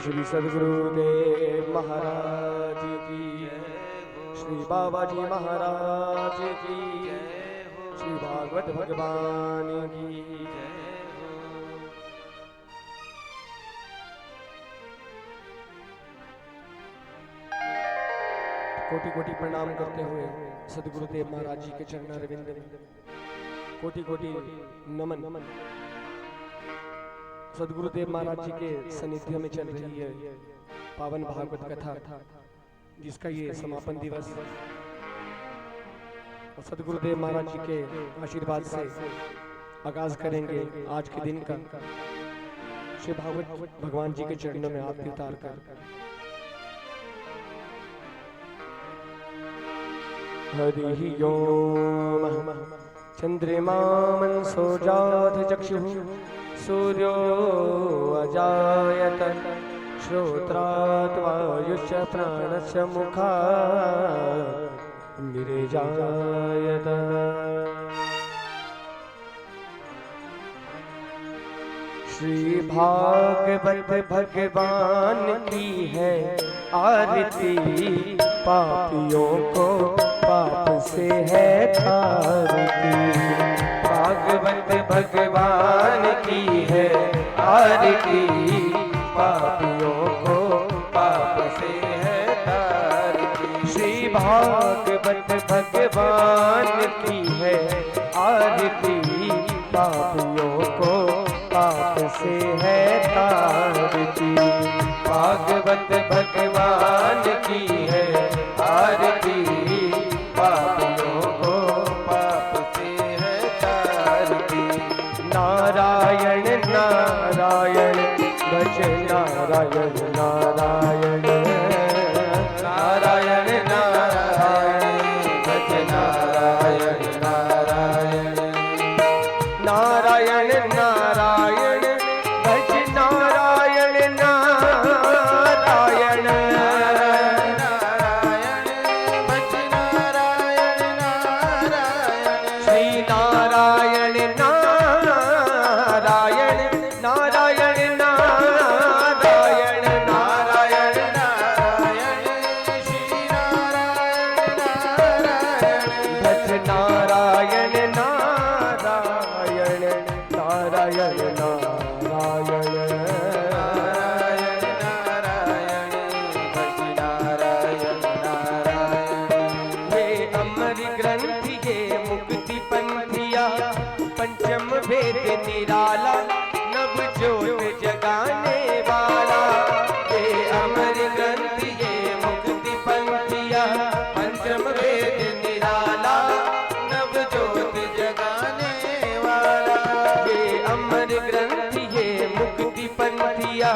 श्री सद्गुरुदेव महाराज की, श्री बाबा जी महाराज की, श्री भागवत भगवान की। कोटि कोटि प्रणाम करते हुए सद्गुरुदेव महाराज जी के चरणारविंद में कोटि कोटि नमन। सद्गुरुदेव महाराज जी के सानिध्य में चल रही है पावन भागवत कथा, जिसका ये समापन दिवस। और सद्गुरुदेव महाराज जी के आशीर्वाद से आगाज करेंगे आज के दिन का। श्री भागवत भगवान जी के चरणों में आरती उतार कर हरि ओम। चंद्रमा मनसो जात चक्षुः सूर्यो अजायत, श्रोत्रात् वायुश्च प्राणश्च मुखात् निरेजायत। श्री भागवत भगवान की है आरती, पापियों को पाप से है तारती। भागवत भगवान की है आरती, पापियों को पाप से है तारती। श्री भागवत भगवान की है आरती, पापियों को पाप से है तारती। भागवत भगवान की है आरती, पापियों को पाप से है तारती। नारायण नारायण भज नारायण नारायण, नारायण नारायण भज नारायण नारायण, नारायण नारायण भज नारायण नारायण, नारायण भज नारायण नारायण। श्री नारायण नारायण नारायण नारायण, नारायण नारायण श्री नारायण नारायण भज नारायण नारायण, नारायण नारायण, नारायण नारायण भज नारायण नारायण। हे अमर ग्रंथ ये मुक्ति पंथिया, पंचम वेद निराला, नव ज्योत जगाने वाला। हे अमर ग्रंथ ये मुक्ति पंथिया, पंचम वेद निराला, नव ज्योत जगाने वाला। हे अमर ग्रंथ ये मुक्ति पंथिया,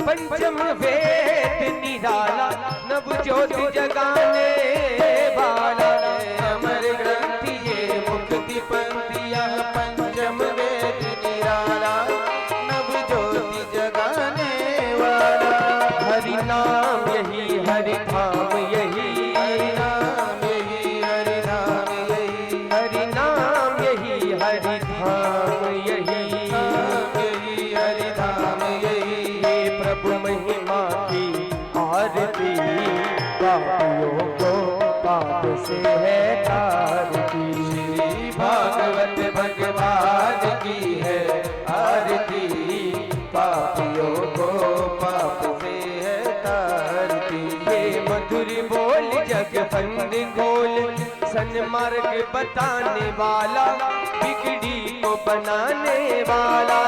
पंचम वेद निराला, नव ज्योत जगाने वाला। अमर ग्रंथ ये मुक्ति पंथिया, पंचम वेद निराला, नव ज्योति जगाने वाला। हरि नाम यही हरि धाम यही, हरि नाम यही हरि नाम यही, हरि नाम यही हरि धाम यही, यही हरि धाम यही। हे प्रभु महिमा की आरती, पापियों को पाप से है तारती। श्री भागवत भगवान की है आरती, पापियों को पाप से है तारती। ये मधुर बोल जगबंद गोल, सन्मार्ग बताने वाला, बिगड़ी को बनाने वाला।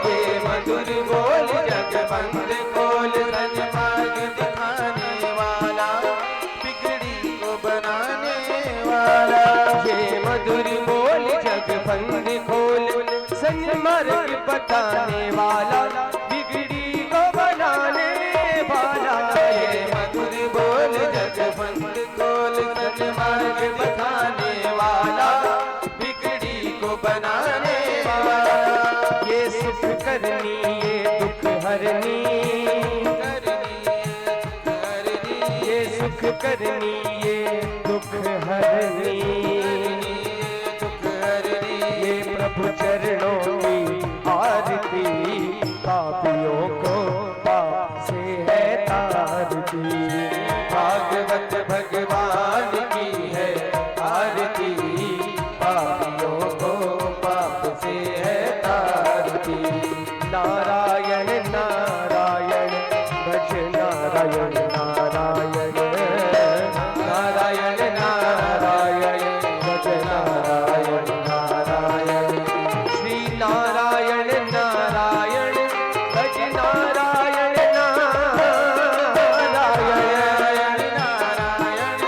ये मधुर बोल जगबंद गोल, सन्मार्ग दिखाने वाला, बिगड़ी को बनाने वाला। ये मधुर बोल जगबंद खोल, सन्मार्ग बताने वाला, बिगड़ी को बनाने वाला। ये मधुर बोल जगबंद खोल, सन्मार्ग बताने वाला, बिगड़ी को बनाने वाला। ये सुख करनी ये दुख हरनी, ये सुख करनी ये दुख हरनी, ये प्रभु चरणों की आरती, पापियों को पाप से है तारती। भागवत भगवान की है आरती, पापियों को पाप से है तारती। नारायण नारायण भज नारायण नारायण, नारायण नारायण भज नारायण नारायण। श्री नारायण नारायण भज नारायण नारायण, नारायण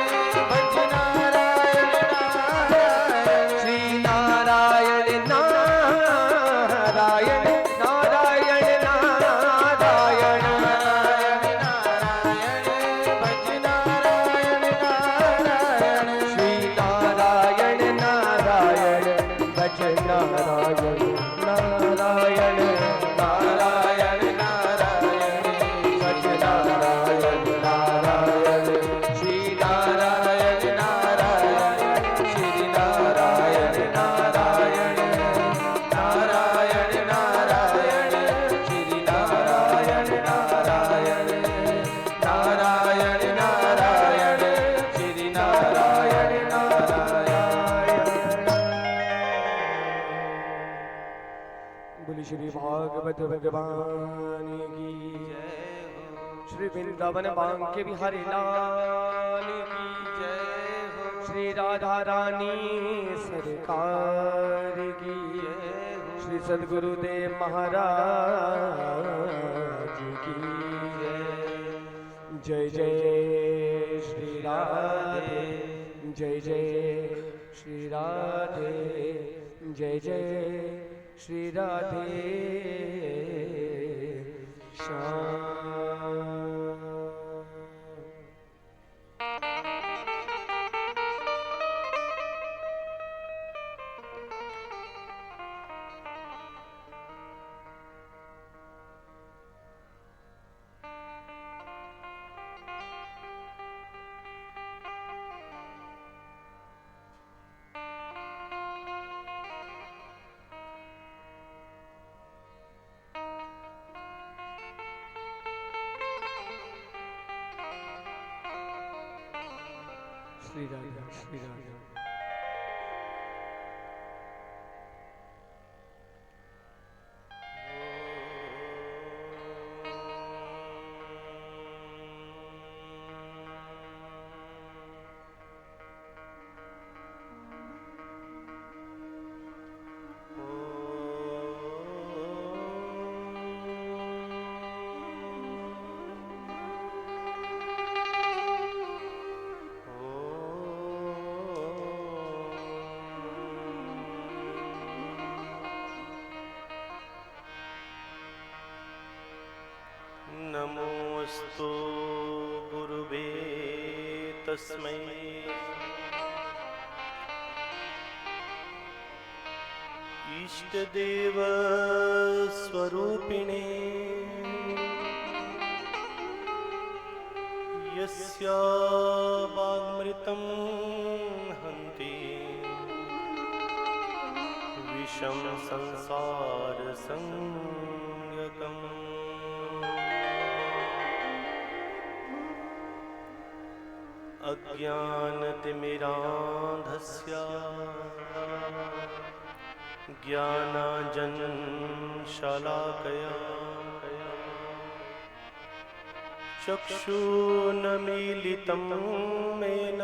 भज नारायण नारायण। श्री नारायण नारायण नारायण नारायण, नारायण भज नारायण नारायण। श्री नारायण नारायण भज नारायण नारायण, नारायण नारायण भज नारायण नारायण। श्री नारायण नारायण श्री नारायण नारायण। नारायण नारायण श्री नारायण नारायण। नारायण नारायण श्री नारायण नारायण। बोली श्री भागवत भगवान की, श्री वृंदावन बांके बिहारी लाल की, श्री राधा रानी सरकार की, श्री सद्गुरुदेव महाराज की जय जय श्री राधे, जय जय श्री राधे, जय जय श्री राधे श्याम। श्री राधा श्री राधा। नमोस्तु गुरुवे तस्मै इष्टदेव स्वरूपिणे यस्य वाग्मृतं हन्ति विषं संसार संयुतम् अज्ञानतिमिरान्धस्य ज्ञानाञ्जनशलाकया चक्षुर्मीलितं येन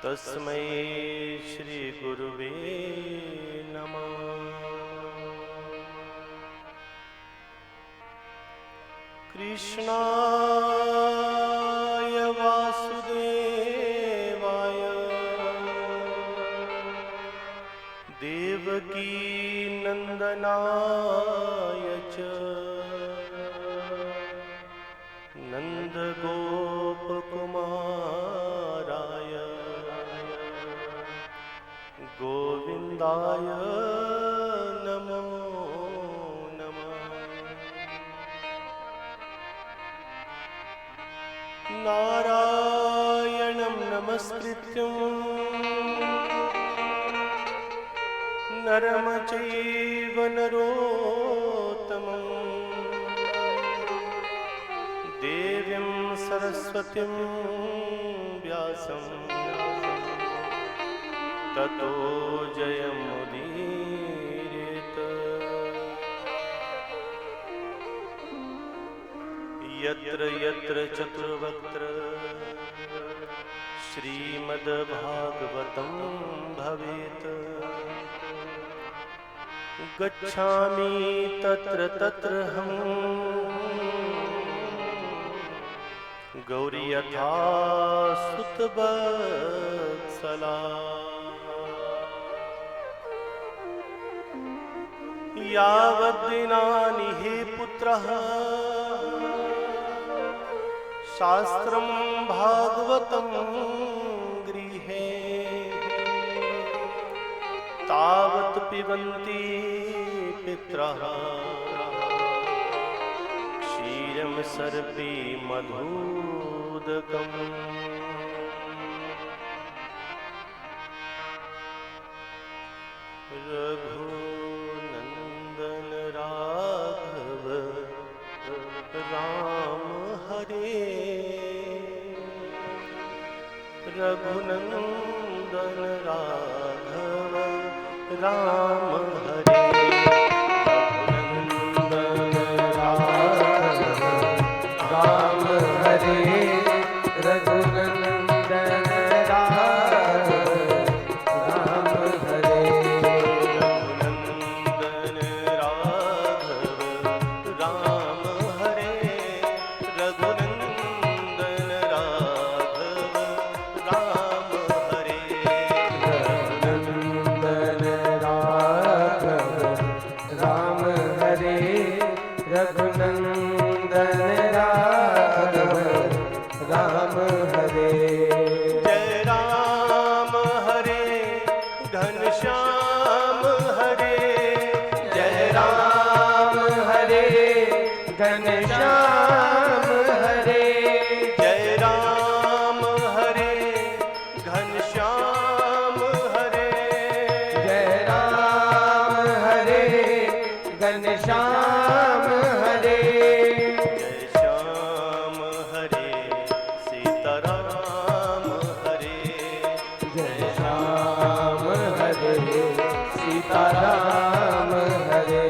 तस्मै श्रीगुरुवे नमः। कृष्णाय वासुदेवाय देवकी नंदनाय च नन्दगोपकुमाराय गोविन्दाय नमो नमः। नारायणं नमस्कृत्यं नरं चैव नरोत्तमं उत्तमम् देवीं सरस्वतीं व्यासं ततो जयमुदीरयेत्। यत्र यत्र चतुर्वक्त्र श्रीमद्भागवतं भवेत् गच्छामि तत्र तत्र हम गौरी यथा सुतवत्सला यावद्दिनानि हि पुत्रः शास्त्रं भागवतं गृहे तावत् पिबन्ति पितरः क्षीरं सर्पी मधुदकम्। रघुनंदन राघव राम हरे रघुनंदन राघव राम हरे रघुनंदन राघव राम हरे रघुनंदन राघव राम हरे रघुनंदन राघव राम हरे रघुनंदन राघव राम हरे रघुनंदन राघव राम हरे। जय राम हरे घनश्याम हरे जय राम हरे घनश्याम हरे जय राम हरे घनश्याम हरे जय राम हरे घनश्याम हरे जय श्याम हरे सीताराम हरे जय श्याम हरे सीताराम हरे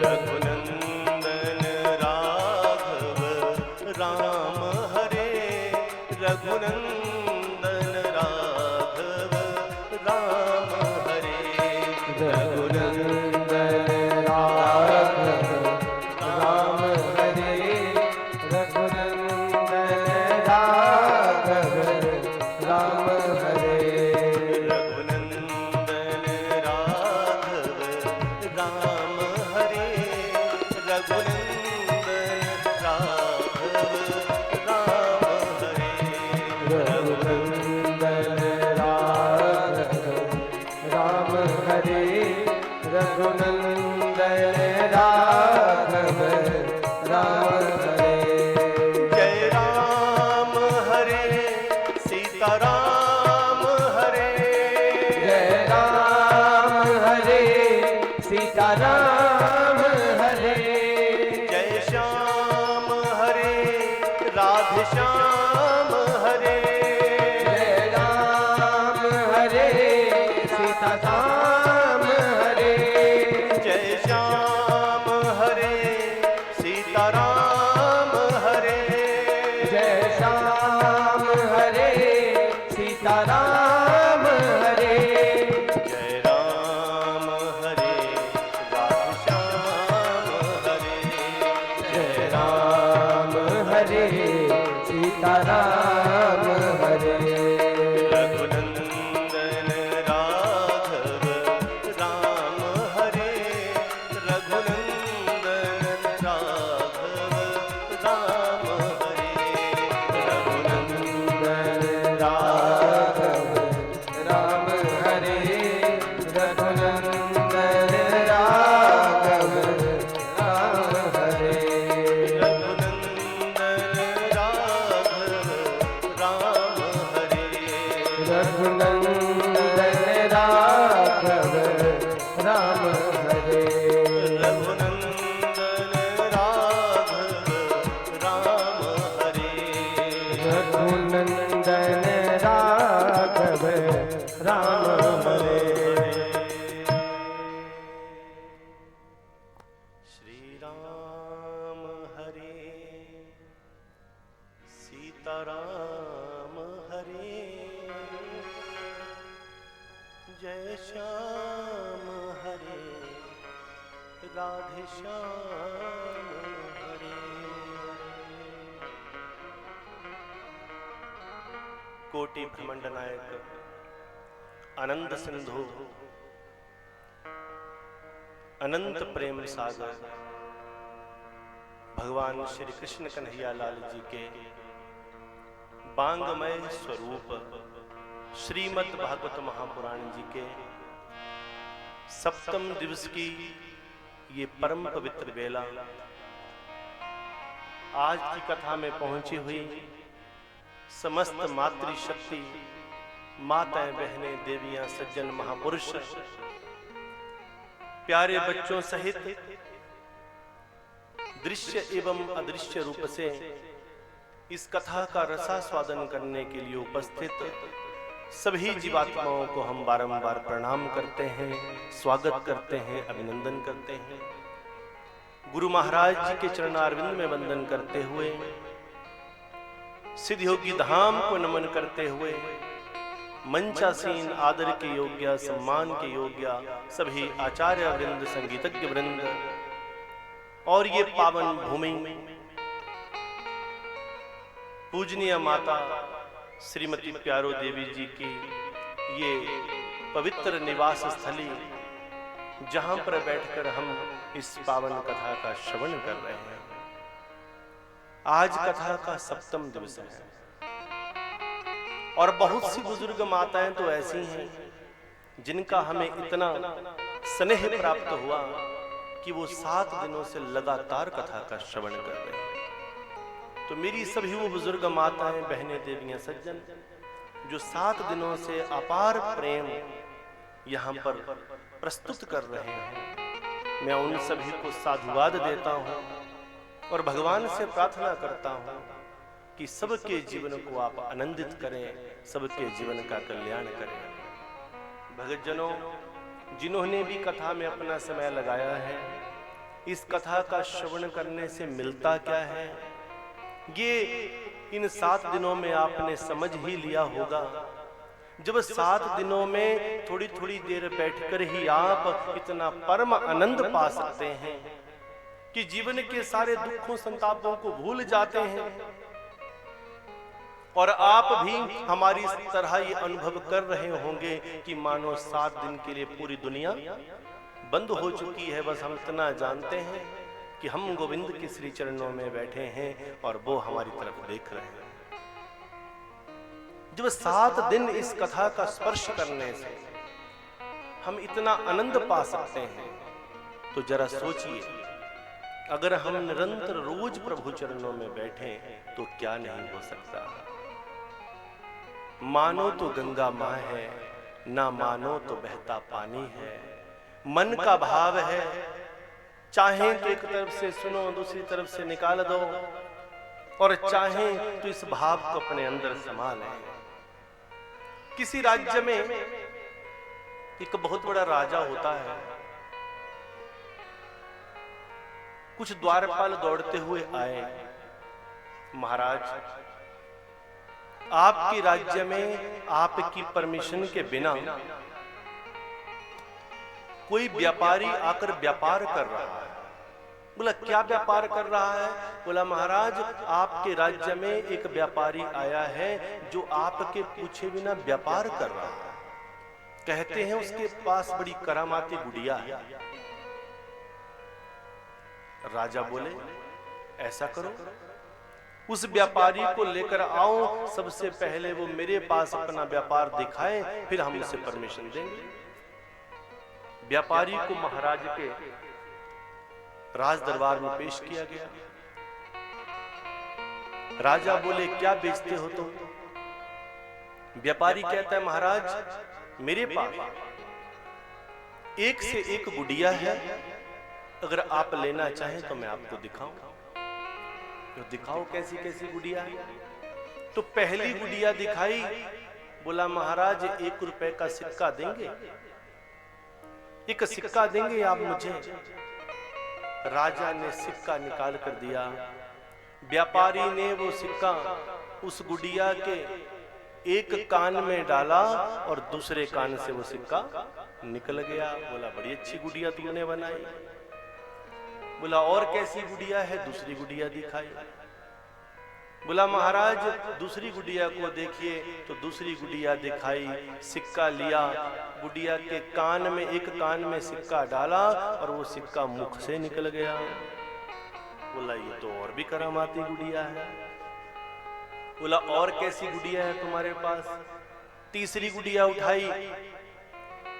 रघुनंदन राघव राम हरे रघुनंदन राघव राम हरे रघुनंदन राघव राम हरे रघुनंदन राघव राम हरे रघुनंदन राघव राम हरे रघुनंदन राघव राम हरे रघुनंदन राघव राम हरे रघुनंदन राघव राम हरे जय राम हरे सीताराम हरे जय राम हरे सीताराम हरे जय श्याम हरे राधे श्याम हरे जय राम हरे सीताराम हरे जय श्याम हरे सीताराम हरे जय श्याम हरे सीताराम हरे जय राम हरे राधे श्याम हरे जय राम हरे सीताराम हरे रघुनंदन राघव राम हरे रघुनंदन राघव राम हरे रघुनंदन राघव राम हरे रघुनंदन राघव राम हरे रघुनंदन राघव श्री राम हरे सीताराम हरे जय श्याम हरे राधे श्याम हरे। कोटि ब्रह्मांड नायक आनंद सिंधु अनंत प्रेम सागर भगवान श्री कृष्ण कन्हैया लाल जी के बांगमय स्वरूप श्रीमद् भागवत महापुराण जी के सप्तम दिवस की ये परम पवित्र बेला आज की कथा में पहुंची हुई समस्त मातृशक्ति माताएं बहनें देवियां सज्जन महापुरुष प्यारे बच्चों सहित दृश्य एवं अदृश्य रूप से इस कथा का रसास्वादन करने के लिए उपस्थित सभी जीवात्माओं को हम बारंबार प्रणाम करते हैं, स्वागत करते हैं, अभिनंदन करते हैं। गुरु महाराज जी के चरणारविंद में वंदन करते हुए, सिद्धयोगी धाम को नमन करते हुए, मंचासीन आदर के योग्य, सम्मान के योग्य सभी आचार्य वृंद, संगीतज्ञ वृंद और ये पावन भूमि पूजनीय माता श्रीमती प्यारो देवी जी की ये पवित्र निवास स्थली, जहां पर बैठकर हम इस पावन कथा का श्रवण कर रहे हैं। आज कथा का सप्तम दिवस है और बहुत सी बुजुर्ग माताएं तो ऐसी हैं जिनका हमें इतना स्नेह प्राप्त हुआ कि वो 7 दिनों से लगातार कथा का श्रवण कर रहे हैं। तो मेरी सभी वो बुजुर्ग माताएं बहनें देवियां सज्जन जो 7 दिनों से अपार प्रेम यहाँ पर प्रस्तुत कर रहे हैं, मैं उन सभी को साधुवाद देता हूँ और भगवान से प्रार्थना करता हूँ कि सबके जीवन को आप आनंदित करें, सबके जीवन का कल्याण करें। भगतजनों, जिन्होंने भी कथा में अपना समय लगाया है, इस कथा का श्रवण करने से मिलता क्या है ये इन 7 दिनों में आपने समझ ही लिया होगा। जब 7 दिनों में थोड़ी थोड़ी देर बैठकर ही आप इतना परम आनंद पा सकते हैं कि जीवन के सारे दुखों संतापों को भूल जाते हैं और आप भी हमारी तरह ये अनुभव कर रहे होंगे कि मानो 7 दिन के लिए पूरी दुनिया बंद हो चुकी है। बस हम इतना जानते हैं कि हम गोविंद के श्री चरणों में बैठे हैं और वो हमारी तरफ देख रहे हैं। जब 7 दिन इस कथा का स्पर्श करने से हम इतना आनंद पा सकते हैं, तो जरा सोचिए, अगर हम निरंतर रोज प्रभु चरणों में बैठे तो क्या नहीं हो सकता। मानो तो गंगा मां है, ना मानो तो बहता पानी है। मन का भाव है, चाहे तो एक तरफ से सुनो, दूसरी तरफ से निकाल दो, और चाहे तो इस भाव को अपने अंदर समा लें। किसी राज्य में एक बहुत बड़ा राजा होता है। कुछ द्वारपाल दौड़ते हुए आए, महाराज, आपके राज्य में आपकी परमिशन के बिना कोई व्यापारी आकर व्यापार कर रहा है। बोला, क्या व्यापार कर रहा है? बोला, महाराज, आपके राज्य में एक व्यापारी आया है जो आपके पूछे बिना व्यापार कर रहा है। कहते हैं उसके पास बड़ी करामाती गुड़िया है। राजा बोले, ऐसा करो, उस व्यापारी को लेकर आओ, सबसे पहले वो मेरे पास अपना व्यापार दिखाए, फिर हम उसे परमिशन देंगे। व्यापारी को महाराज के राज दरबार में पेश किया गया। राजा बोले, क्या बेचते हो तुम? व्यापारी कहता है, महाराज, मेरे पास एक से एक गुड़िया है, अगर आप लेना चाहें तो मैं आपको दिखाऊं। तो दिखाओ कैसी कैसी गुड़िया है। तो पहली गुड़िया दिखाई। बोला, महाराज, 1 रुपए का सिक्का देंगे? एक सिक्का देंगे आप मुझे? राजा ने सिक्का निकाल कर दिया। व्यापारी ने वो सिक्का उस गुड़िया के एक कान में डाला और दूसरे कान से वो सिक्का निकल गया। बोला बड़ी अच्छी गुड़िया तुमने बनाई। बोला और कैसी गुड़िया है? दूसरी गुड़िया दिखाई। बोला महाराज दूसरी गुड़िया को देखिए, तो दूसरी गुड़िया दिखाई। सिक्का लिया, गुड़िया के कान में, एक कान में सिक्का डाला और वो सिक्का मुख से निकल गया। बोला ये तो और भी करामाती गुड़िया है। बोला और कैसी गुड़िया है तुम्हारे पास? तीसरी गुड़िया उठाई।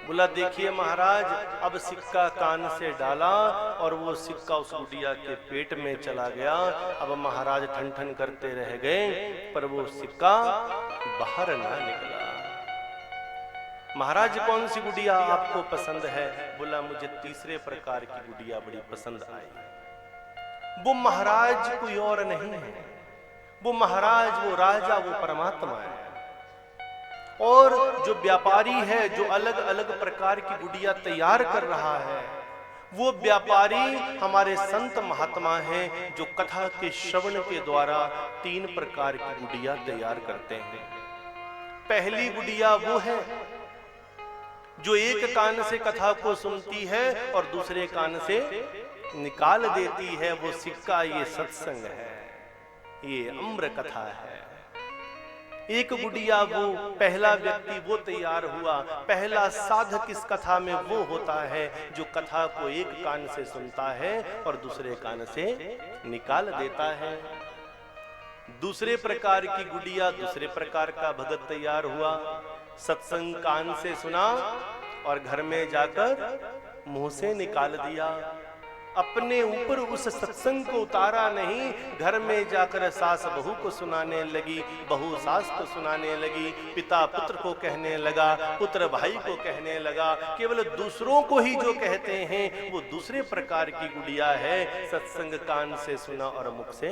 बोला देखिए महाराज, अब सिक्का कान से डाला और वो सिक्का उस गुड़िया के पेट में चला गया। अब महाराज ठन ठन करते रह गए, पर वो सिक्का बाहर ना निकला। महाराज कौन सी गुड़िया आपको पसंद है? बोला मुझे तीसरे प्रकार की गुड़िया बड़ी पसंद आई। वो महाराज कोई और नहीं है, वो महाराज, वो राजा, वो परमात्मा है। और जो व्यापारी है, जो अलग अलग प्रकार की गुड़िया तैयार कर रहा है, वो व्यापारी हमारे संत महात्मा हैं, जो कथा के श्रवण के द्वारा 3 प्रकार की गुड़िया तैयार करते हैं। पहली गुड़िया वो है जो एक कान से कथा को सुनती है और दूसरे कान से निकाल देती है। वो सिक्का ये सत्संग है, ये अम्र कथा है। एक गुड़िया वो पहला व्यक्ति वो तैयार हुआ, पहला साधक इस कथा में वो होता है जो कथा को एक कान से सुनता है और दूसरे कान से निकाल देता है। दूसरे प्रकार की गुड़िया, दूसरे प्रकार का भगत तैयार हुआ। सत्संग कान से सुना और घर में जाकर मुंह से निकाल दिया। अपने ऊपर उस सत्संग को उतारा नहीं, घर में जाकर सास बहू को सुनाने लगी, बहू सास को सुनाने लगी, पिता पुत्र को कहने लगा, पुत्र भाई को कहने लगा। केवल दूसरों को ही जो कहते हैं वो दूसरे प्रकार की गुड़िया है। सत्संग कान से सुना और मुख से।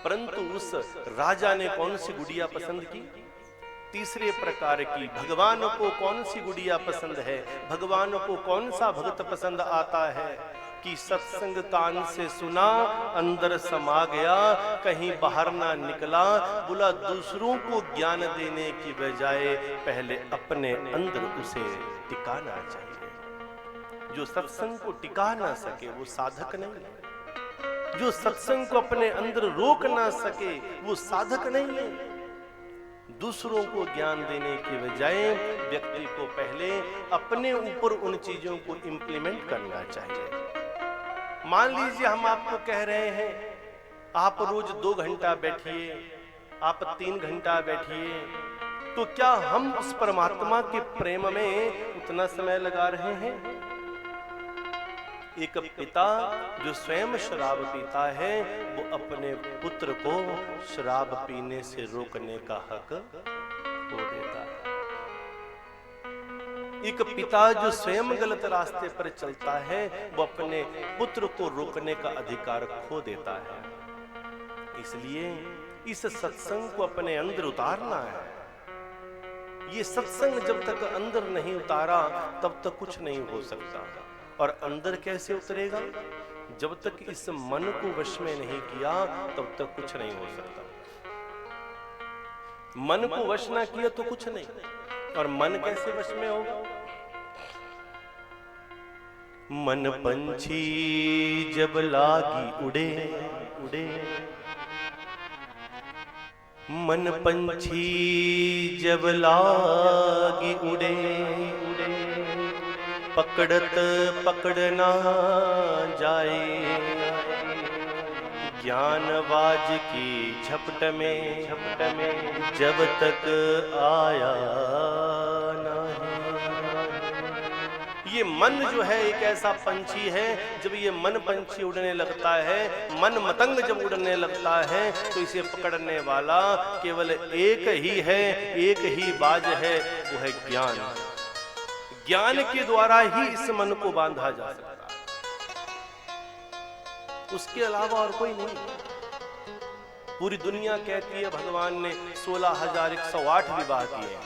परंतु उस राजा ने कौन सी गुड़िया पसंद की? तीसरे प्रकार की। भगवान को कौन सी गुड़िया पसंद है? भगवान को कौन सा भक्त पसंद आता है कि सत्संग कान से सुना, अंदर समा गया, कहीं बाहर ना निकला। बोला दूसरों को ज्ञान देने की बजाय पहले अपने अंदर उसे टिकाना चाहिए। जो सत्संग को टिका ना सके वो साधक नहीं है। जो सत्संग को अपने अंदर रोक ना सके वो साधक नहीं है। दूसरों को ज्ञान देने की बजाय व्यक्ति को पहले अपने ऊपर उन चीजों को इंप्लीमेंट करना चाहिए। मान लीजिए हम आपको कह रहे हैं आप रोज 2 घंटा बैठिए, आप 3 घंटा बैठिए, तो क्या हम उस परमात्मा के प्रेम में उतना समय लगा रहे हैं? एक पिता जो स्वयं शराब पीता है वो अपने पुत्र को शराब पीने से रोकने का हक खो देता है। एक पिता जो स्वयं गलत रास्ते पर चलता है वो अपने पुत्र को रोकने का अधिकार खो देता है। इसलिए इस सत्संग को अपने अंदर उतारना है। ये सत्संग जब तक अंदर नहीं उतारा तब तक कुछ नहीं हो सकता। और अंदर कैसे उतरेगा? जब तक इस मन को वश में नहीं किया तब तक कुछ नहीं हो सकता। मन को वश ना किया तो कुछ नहीं। और मन कैसे वश में होगा? मन पंछी जब लागी उड़े उड़े, मन पंछी जब लागी उड़े उड़े, पकड़त पकड़ना जाए, ज्ञानवाज की झपट में जब तक आया नहीं। ये मन जो है एक ऐसा पंछी है, जब ये मन पंछी उड़ने लगता है, मन मतंग जब उड़ने लगता है तो इसे पकड़ने वाला केवल एक ही है, एक ही बाज है, वो है ज्ञान। ज्ञान के द्वारा ही इस मन को बांधा जा सकता है, उसके अलावा और कोई नहीं। पूरी दुनिया कहती है भगवान ने 16,108 विवाह किए,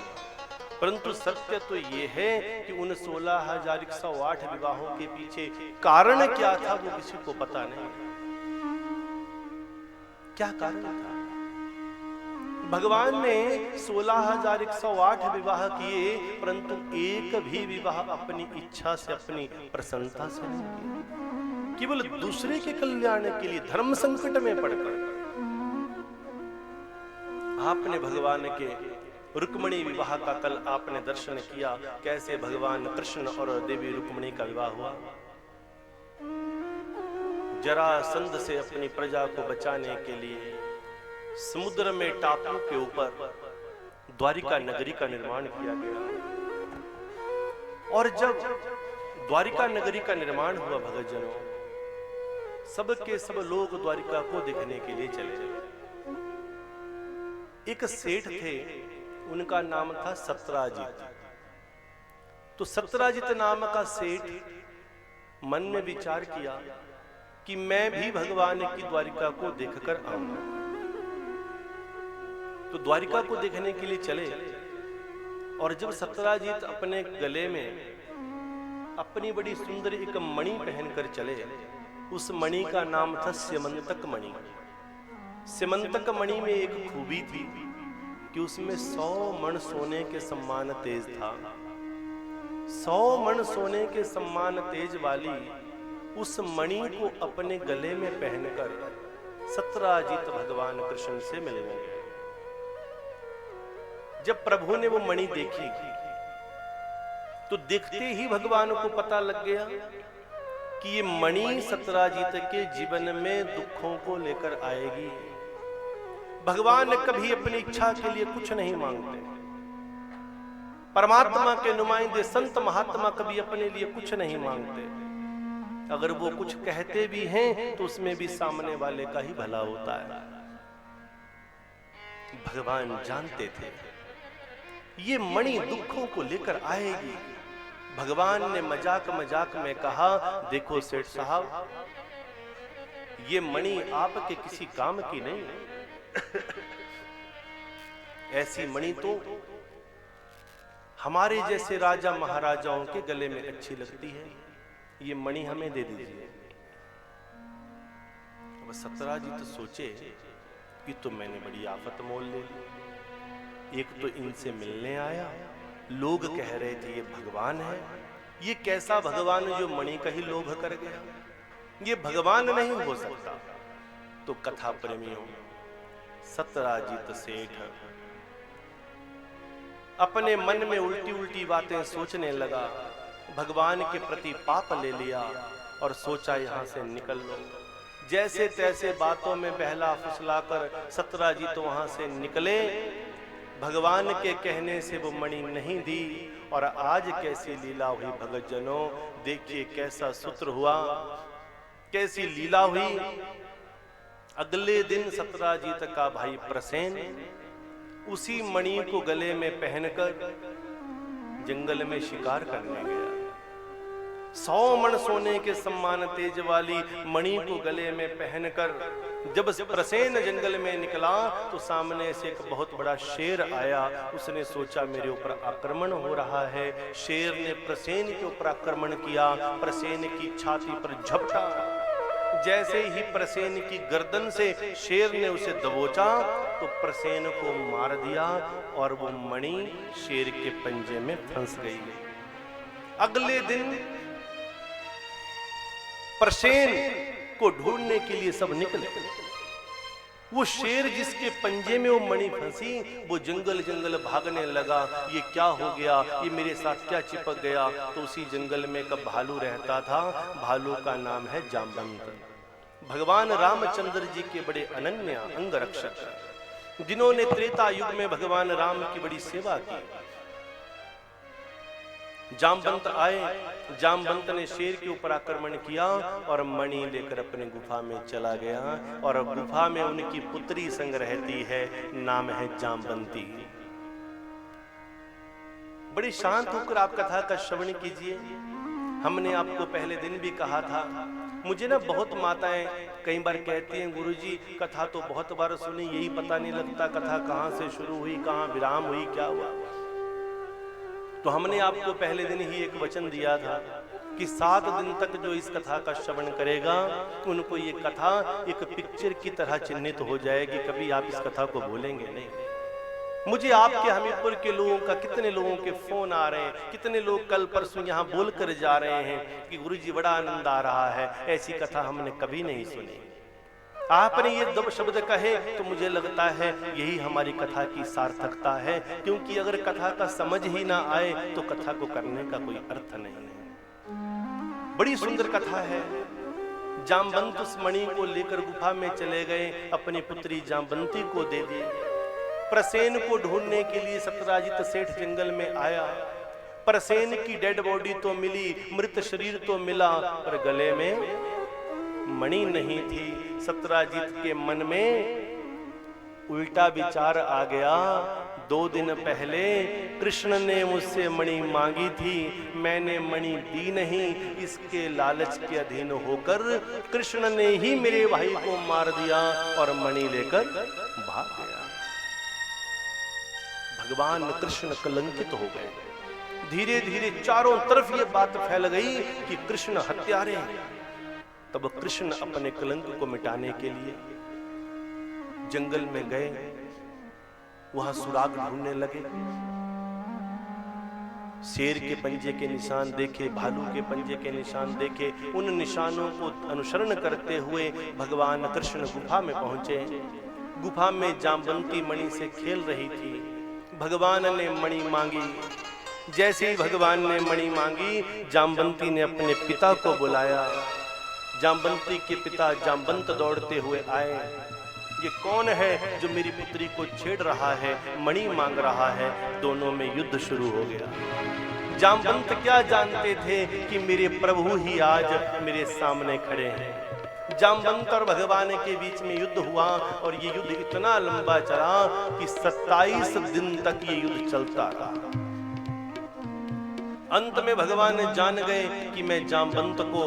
परंतु सत्य तो ये है कि उन 16,108 विवाहों के पीछे कारण क्या था वो किसी को पता नहीं। क्या कारण था? भगवान ने 16,108 विवाह किए, परंतु एक भी विवाह अपनी इच्छा से, अपनी प्रसन्नता से नहीं किया, केवल दूसरे के कल्याण के लिए, धर्म संकट में पड़कर। आपने भगवान के रुक्मिणी विवाह का कल आपने दर्शन किया, कैसे भगवान कृष्ण और देवी रुक्मिणी का विवाह हुआ। जरासंध से अपनी प्रजा को बचाने के लिए समुद्र में टापू के ऊपर द्वारिका नगरी का निर्माण किया गया। और जब द्वारिका नगरी का निर्माण हुआ भक्तजनों, सब के सब लोग द्वारिका को देखने के लिए चले। एक सेठ थे, उनका नाम था सत्राजित। तो सत्राजित नाम का सेठ मन में विचार किया कि मैं भी भगवान की द्वारिका को देखकर आऊंगा। तो द्वारिका को देखने के लिए चले, और जब सत्राजित अपने गले में अपनी बड़ी सुंदर एक मणि पहनकर चले, उस मणि का नाम था स्यमंतक मणि। स्यमंतक मणि में एक खूबी थी कि उसमें 100 मण सोने के समान तेज था। 100 मण सोने के समान तेज वाली उस मणि को अपने गले में पहनकर सत्राजित भगवान कृष्ण से मिलने गए। जब प्रभु ने वो मणि देखी तो देखते ही भगवान को पता लग गया कि ये मणि सत्राजित के जीवन में दुखों को लेकर आएगी। भगवान कभी अपनी इच्छा के लिए कुछ नहीं मांगते। परमात्मा के नुमाइंदे संत महात्मा कभी अपने लिए कुछ नहीं मांगते। अगर वो कुछ कहते भी हैं तो उसमें भी सामने वाले का ही भला होता है। भगवान जानते थे ये मणि दुखों को लेकर आएगी। भगवान ने मजाक मजाक में कहा, देखो सेठ साहब, ये मणि आपके किसी काम की नहीं। ऐसी मणि तो हमारे जैसे राजा महाराजाओं के गले में अच्छी लगती है, ये मणि हमें दे दीजिए। अब सत्राजित तो सोचे कि तो मैंने बड़ी आफत मोल ले ली। एक तो इनसे मिलने आया, लोग कह रहे थे ये भगवान है, ये कैसा भगवान जो मणि का ही लोभ कर गया, ये भगवान नहीं हो सकता। तो कथा प्रेमियों, सत्राजित सेठ अपने मन में उल्टी उल्टी बातें सोचने लगा। भगवान के प्रति पाप ले लिया और सोचा यहां से निकल लो। जैसे तैसे बातों में बहला फुसलाकर सत्राजित वहां से निकले। भगवान के कहने से वो मणि नहीं दी, और आज कैसी लीला हुई भगतजनों, देखिए कैसा सूत्र हुआ, कैसी लीला हुई। अगले दिन सत्राजित का भाई प्रसेन उसी मणि को गले में पहनकर जंगल में शिकार करने गया। 100 मण सोने के सम्मान तेज वाली मणि को गले में पहनकर जब प्रसेन जंगल में निकला तो सामने से एक बहुत बड़ा शेर आया। उसने सोचा मेरे ऊपर आक्रमण हो रहा है। शेर ने प्रसेन के ऊपर आक्रमण किया, प्रसेन की छाती पर झपटा। जैसे ही प्रसेन की गर्दन से शेर ने उसे दबोचा तो प्रसेन को मार दिया और वो मणि शेर के पंजे में फंस गई। अगले दिन प्रसेन को ढूंढने के लिए सब निकले। वो शेर जिसके पंजे में वो मणि फंसी, वो जंगल जंगल भागने लगा। ये क्या हो गया, ये मेरे साथ क्या चिपक गया। तो उसी जंगल में एक भालू रहता था। भालू का नाम है जामवंत। भगवान रामचंद्र जी के बड़े अनन्य अंग रक्षक, जिन्होंने त्रेता युग में भगवान राम की बड़ी सेवा की। जामवंत आए। जामवंत ने शेर के ऊपर आक्रमण किया और मणि लेकर अपने गुफा में चला गया। और गुफा में उनकी पुत्री संग रहती है, नाम है जामवंती। बड़ी शांत होकर आप कथा का श्रवण कीजिए। हमने आपको पहले दिन भी कहा था, मुझे ना बहुत माताएं कई बार कहती हैं, गुरुजी कथा तो बहुत बार सुनी, यही पता नहीं लगता कथा कहाँ से शुरू हुई, कहाँ विराम हुई, क्या हुआ। तो हमने आपको पहले दिन ही एक वचन दिया था कि 7 दिन तक जो इस कथा का श्रवण करेगा उनको ये कथा एक पिक्चर की तरह चिन्हित हो जाएगी, कभी आप इस कथा को भूलेंगे नहीं। मुझे आपके हमीरपुर के लोगों का कितने लोगों के फोन आ रहे हैं, कितने लोग कल परसों यहाँ बोल कर जा रहे हैं कि गुरुजी बड़ा आनंद आ रहा है, ऐसी कथा हमने कभी नहीं सुनी। आपने ये 2 शब्द कहे तो मुझे लगता है यही हमारी कथा की सार्थकता है, क्योंकि अगर कथा का समझ ही ना आए तो कथा को करने का कोई अर्थ नहीं है। बड़ी सुंदर कथा है। जामवंत उस मणि को लेकर गुफा में चले गए, अपनी पुत्री जामवंती को दे दी। प्रसेन को ढूंढने के लिए सत्यराजित सेठ जंगल में आया। प्रसेन की डेड बॉडी तो मिली, मृत शरीर तो मिला, पर गले में मणि नहीं थी। सत्यराजित के मन में उल्टा विचार आ गया, 2 दिन पहले कृष्ण ने मुझसे मणि मांगी थी, मैंने मणि दी नहीं, इसके लालच के अधीन होकर कृष्ण ने ही मेरे भाई को मार दिया और मणि लेकर भाग गया। भगवान कृष्ण कलंकित हो गए। धीरे धीरे चारों तरफ ये बात फैल गई कि कृष्ण हत्यारे हैं। तब कृष्ण अपने कलंक को मिटाने के लिए जंगल में गए, वहां सुराग ढूंढने लगे। शेर के पंजे के निशान देखे, भालू के पंजे के निशान देखे, उन निशानों को अनुसरण करते हुए भगवान कृष्ण गुफा में पहुंचे। गुफा में जामवंती मणि से खेल रही थी। भगवान ने मणि मांगी। जैसे ही भगवान ने मणि मांगी, जामवंती ने अपने पिता को बुलाया। जामवंती के पिता जामवंत दौड़ते हुए आए। ये कौन है जो मेरी पुत्री को छेड़ रहा है, मणि मांग रहा है? दोनों में युद्ध शुरू हो गया। जामवंत क्या जानते थे कि मेरे प्रभु ही आज मेरे सामने खड़े हैं। जामवंत और भगवान के बीच में युद्ध हुआ और ये युद्ध इतना लंबा चला कि 27 दिन तक ये युद्ध चलता रहा। अंत में भगवान जान गए कि मैं जामवंत को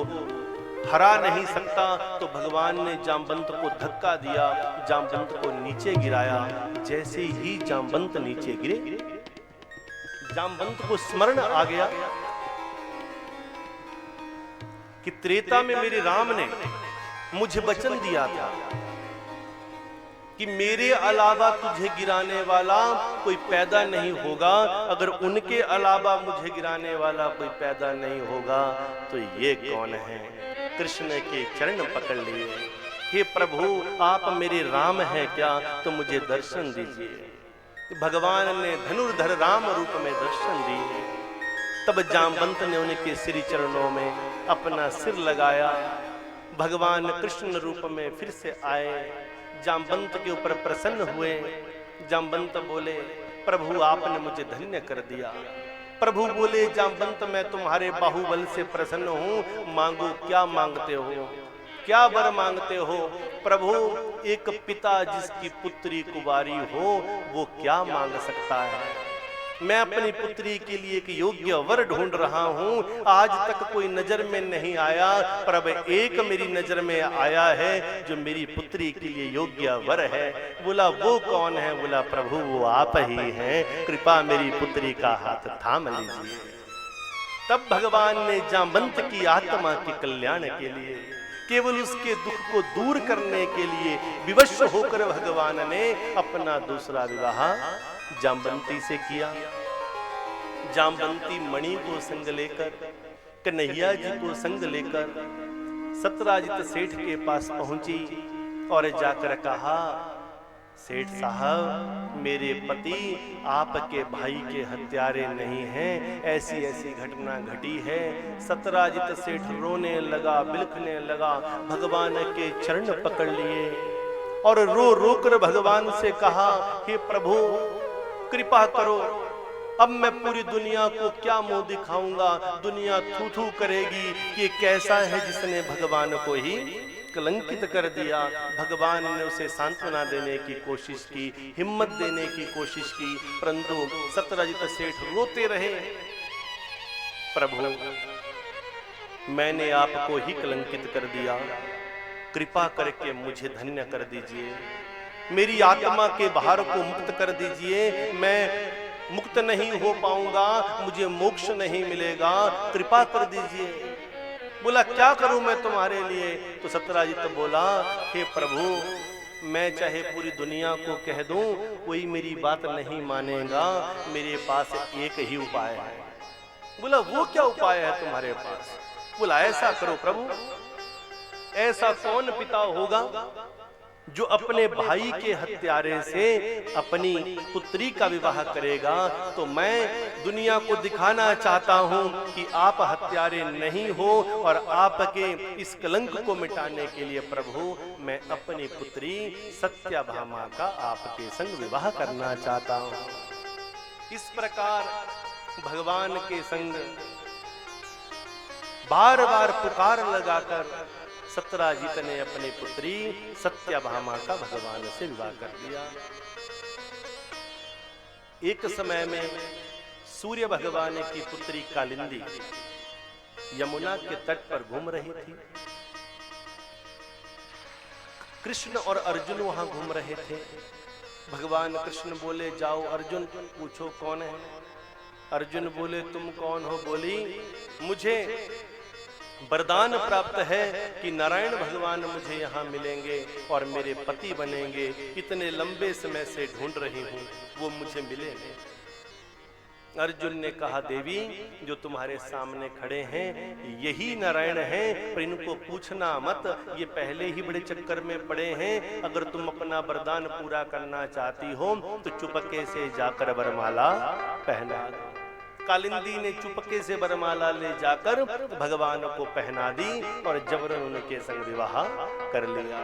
हरा नहीं सकता, तो भगवान ने जामवंत को धक्का दिया, जामवंत को नीचे गिराया। जैसे ही जामवंत नीचे गिरे, जामवंत को स्मरण आ गया कि त्रेता में मेरे राम ने मुझे वचन दिया था कि मेरे अलावा तुझे गिराने वाला कोई पैदा नहीं होगा। अगर उनके अलावा मुझे गिराने वाला कोई पैदा नहीं होगा तो ये कौन है? कृष्ण के चरण पकड़ लिए। हे प्रभु, आप मेरे राम हैं क्या? तो मुझे दर्शन दीजिए। भगवान ने धनुर्धर राम रूप में दर्शन दिए। तब जामवंत ने उनके श्री चरणों में अपना सिर लगाया। भगवान कृष्ण रूप में फिर से आए, जामवंत के ऊपर प्रसन्न हुए। जामवंत बोले, प्रभु आपने मुझे धन्य कर दिया। प्रभु बोले, जामवंत मैं तुम्हारे बाहुबल से प्रसन्न हूं, मांगो क्या मांगते हो, क्या वर मांगते हो? प्रभु, एक पिता जिसकी पुत्री कुंवारी हो वो क्या मांग सकता है? मैं अपनी पुत्री के लिए एक योग्य वर ढूंढ रहा हूं, आज तक कोई नजर में नहीं आया, पर अब एक मेरी नजर में आया है जो मेरी पुत्री के लिए योग्य वर है। बोला, वो कौन है? बोला, प्रभु वो आप ही हैं, कृपा मेरी पुत्री का हाथ थाम लीजिए। तब भगवान ने जामवंत की आत्मा के कल्याण के लिए, केवल उसके दुख को दूर करने के लिए विवश होकर भगवान ने अपना दूसरा विवाह जामवंती से किया। जामवंती मणि को संग लेकर, कन्हैया जी को संग लेकर सत्यराजित सेठ के पास पहुंची और जाकर कहा, सेठ साहब, मेरे पति आपके भाई के हत्यारे नहीं हैं, ऐसी ऐसी घटना घटी है। सत्यराजित सेठ रोने लगा, बिलखने लगा, भगवान के चरण पकड़ लिए और रो रो कर भगवान से कहा, हे प्रभु कृपा करो, अब मैं पूरी दुनिया को क्या मुंह दिखाऊंगा? दुनिया थू थू करेगी कि कैसा है जिसने भगवान को ही कलंकित कर दिया। भगवान ने उसे सांत्वना देने की कोशिश की, हिम्मत देने की कोशिश की, परंतु सत्यराजित सेठ रोते रहे। प्रभु, मैंने आपको ही कलंकित कर दिया, कृपा करके मुझे धन्य कर दीजिए, मेरी आत्मा के भार को मुक्त कर दीजिए। मैं मुक्त नहीं हो पाऊंगा, मुझे मोक्ष नहीं मिलेगा, कृपा कर दीजिए। बोला क्या करूं मैं तुम्हारे लिए? तो सत्यराजित बोला, हे प्रभु, मैं चाहे पूरी दुनिया को कह दूं, कोई मेरी बात नहीं मानेगा, मेरे पास एक ही उपाय है। बोला वो क्या उपाय है तुम्हारे पास? बोला ऐसा करो प्रभु, ऐसा कौन पिता होगा जो अपने भाई के हत्यारे से अपनी पुत्री का विवाह करेगा? तो मैं दुनिया को दिखाना चाहता हूं कि आप हत्यारे नहीं हो, और आपके इस कलंक को मिटाने के लिए प्रभु मैं अपनी पुत्री सत्यभामा का आपके संग विवाह करना चाहता हूं। इस प्रकार भगवान के संग बार बार पुकार लगाकर सत्यराजित ने अपनी पुत्री सत्यभामा का भगवान से विवाह कर दिया। एक समय में सूर्य भगवान की पुत्री कालिंदी यमुना के तट पर घूम रही थी। कृष्ण और अर्जुन वहां घूम रहे थे। भगवान कृष्ण बोले, जाओ अर्जुन पूछो कौन है। अर्जुन बोले, तुम कौन हो? बोली, मुझे वरदान प्राप्त है कि नारायण भगवान मुझे यहाँ मिलेंगे और मेरे पति बनेंगे। इतने लंबे समय से ढूंढ रही हूँ, वो मुझे मिलेंगे। अर्जुन ने कहा, देवी जो तुम्हारे सामने खड़े हैं यही नारायण हैं, पर इनको पूछना मत, ये पहले ही बड़े चक्कर में पड़े हैं। अगर तुम अपना वरदान पूरा करना चाहती हो तो चुपके से जाकर वरमाला पहना दो। कालिंदी ने चुपके से वरमाला ले जाकर भगवान को पहना दी और जबरन उनके संग विवाह कर लिया।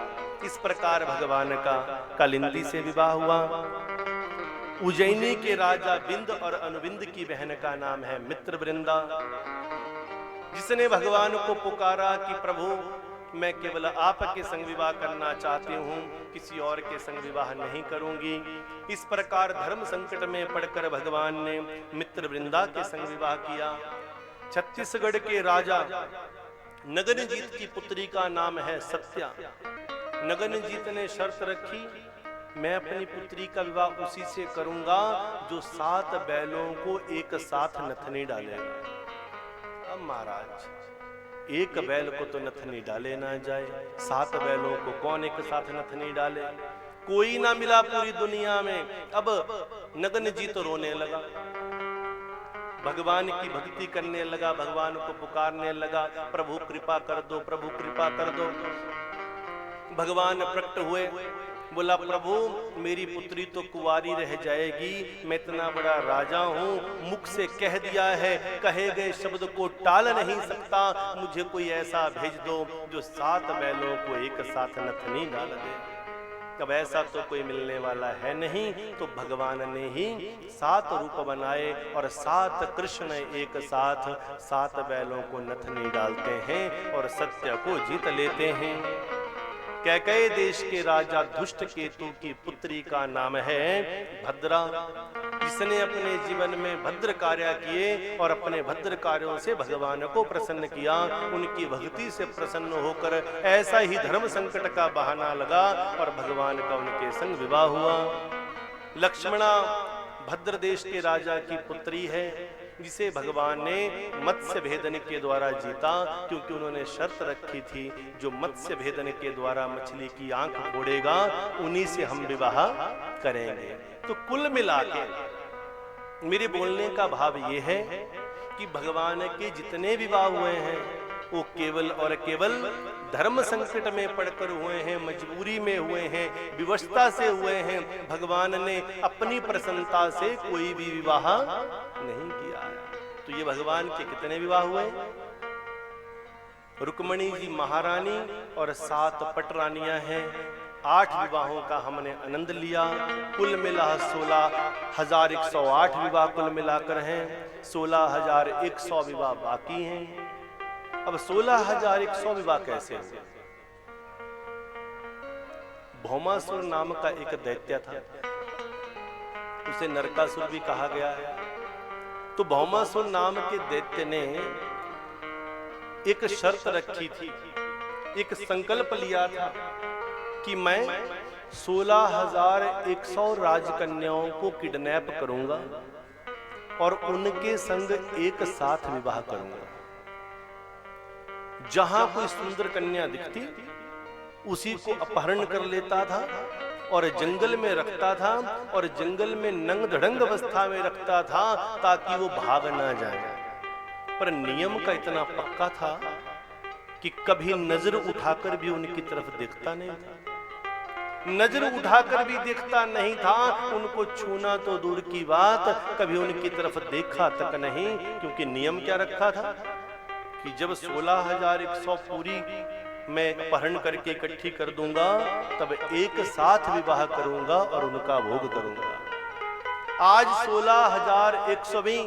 इस प्रकार भगवान का कालिंदी से विवाह हुआ। उज्जैनी के राजा बिंद और अनुबिंद की बहन का नाम है मित्रवृंदा, जिसने भगवान को पुकारा कि प्रभु मैं केवल आपके संग विवाह करना चाहती हूँ, किसी और के संग विवाह नहीं करूंगी। इस प्रकार धर्म संकट में पड़कर भगवान ने मित्रवृंदा के संग विवाह किया। छत्तीसगढ़ के राजा नगनजीत की पुत्री का नाम है सत्या। नगनजीत ने शर्त रखी, मैं अपनी पुत्री का विवाह उसी से करूंगा जो 7 बैलों को एक साथ नथनी डालेगा। अब महाराज, एक बैल को तो नथनी डाले ना जाए, 7 बैलों को कौन एक साथ नथनी डाले? कोई ना मिला पूरी दुनिया में। अब नगनजीत रोने लगा, भगवान की भक्ति करने लगा, भगवान को पुकारने लगा, प्रभु कृपा कर दो, प्रभु कृपा कर दो। भगवान प्रकट हुए, बोला, प्रभु मेरी पुत्री तो कुंवारी रह जाएगी, मैं इतना बड़ा राजा हूँ, मुख से कह दिया है, कहे गए शब्द को टाल नहीं सकता, मुझे कोई ऐसा भेज दो जो 7 बैलों को एक साथ नथनी डाल दे। अब ऐसा तो कोई मिलने वाला है नहीं, तो भगवान ने ही 7 रूप बनाए और 7 कृष्ण एक साथ 7 बैलों को नथनी डालते हैं और सत्य को जीत लेते हैं। कैकेयी देश के राजा दुष्ट केतु की पुत्री का नाम है भद्रा, जिसने अपने जीवन में भद्र कार्य किए और अपने भद्र कार्यों से भगवान को प्रसन्न किया। उनकी भक्ति से प्रसन्न होकर ऐसा ही धर्म संकट का बहाना लगा और भगवान का उनके संग विवाह हुआ। लक्ष्मणा भद्र देश के राजा की पुत्री है, जिसे भगवान ने मत्स्य भेदन के द्वारा जीता, क्योंकि उन्होंने शर्त रखी थी जो मत्स्य भेदन के द्वारा मछली की आंख फोड़ेगा उन्हीं से हम विवाह करेंगे। तो कुल मिलाके मेरे बोलने का भाव ये है कि भगवान के जितने विवाह हुए हैं वो केवल और केवल धर्म संकट में पड़कर हुए हैं, मजबूरी में हुए हैं, विवशता से हुए हैं। भगवान ने अपनी प्रसन्नता से कोई भी विवाह नहीं किया है। तो ये भगवान के कितने विवाह हुए? रुक्मणी जी महारानी और 7 पटरानियां हैं। 8 विवाहों का हमने आनंद लिया। कुल मिला 16,108 विवाह कुल मिलाकर हैं। 16,100 विवाह बाकी हैं। अब 16,100 विवाह कैसे हुए? भौमासुर नाम का एक दैत्य था, उसे नरकासुर भी कहा गया है। तो भौमासुर नाम के दैत्य ने एक शर्त रखी थी, एक संकल्प लिया था कि मैं 16,100 राजकन्याओं को किडनैप करूंगा और उनके संग एक साथ विवाह करूंगा। जहां कोई सुंदर कन्या दिखती उसी को अपहरण कर लेता था और जंगल में रखता था और जंगल में नंग धड़ंग अवस्था में रखता था ताकि वो भाग ना जाए। पर नियम का इतना पक्का था कि कभी नजर उठाकर भी उनकी तरफ देखता नहीं था। नजर उठाकर भी देखता नहीं था, उनको छूना तो दूर की बात, कभी उनकी तरफ देखा तक नहीं। क्योंकि नियम क्या रखा था कि जब 16,100 पूरी मैं अपहरण करके इकट्ठी कर दूंगा तब एक साथ विवाह करूंगा और उनका भोग करूंगा। आज 16,100वीं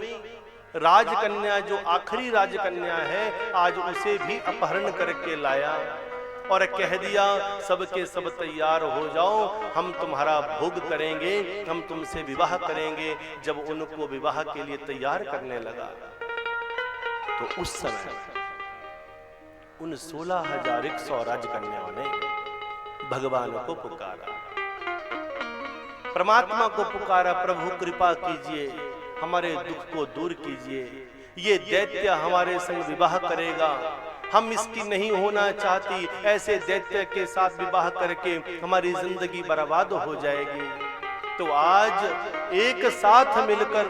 राजकन्या जो आखिरी राजकन्या है, आज उसे भी अपहरण करके लाया और कह दिया सबके सब तैयार हो जाओ, हम तुम्हारा भोग करेंगे, हम तुमसे विवाह करेंगे। जब उनको विवाह के लिए तैयार करने लगा तो उस समय उन 16,100 राजकन्याओं ने भगवान को पुकारा, परमात्मा को पुकारा, प्रभु कृपा कीजिए, हमारे दुख को दूर कीजिए, ये दैत्य हमारे संग विवाह करेगा, हम इसकी नहीं होना चाहती, ऐसे दैत्य के साथ विवाह करके हमारी जिंदगी बर्बाद हो जाएगी। तो आज एक साथ मिलकर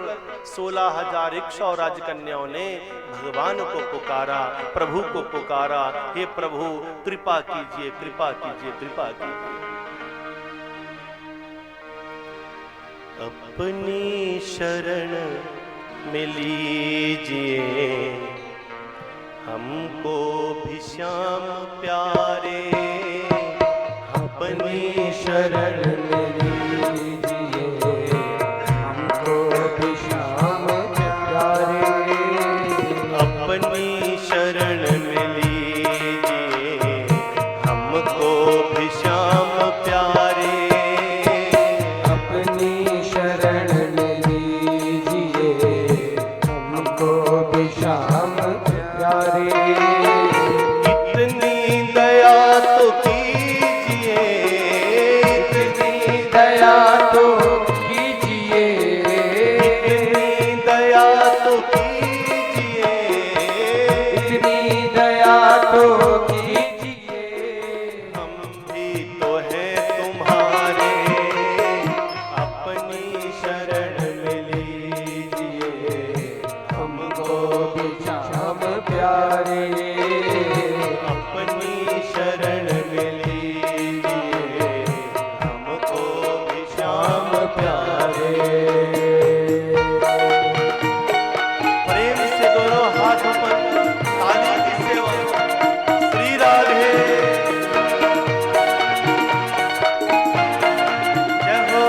16,100 राजकन्याओं ने भगवान को पुकारा, प्रभु को पुकारा, हे प्रभु कृपा कीजिए, कृपा कीजिए, कृपा कीजिए। अपनी शरण में लीजिए हमको भी श्याम प्यारे, अपनी शरण में लीजिए हमको भी श्याम प्यारे, अपनी शरण में लीजिए हमको भी श्याम प्यारे, अपनी शरण में लीजिए हमको भी श्याम प्यारे। इतनी दया तो कीजिए, इतनी दया तो कीजिए, इतनी दया तो कीजिए, इतनी दया तो कीजिए, हम भी तो हैं तुम्हारे, अपनी शरण में लीजिए हमको भी श्याम प्यारे, अपनी शरण में लीजिए हमको भी श्याम प्यारे। प्रेम से दोनों हाथों पर ताली की सेवा। श्री राधे जय हो।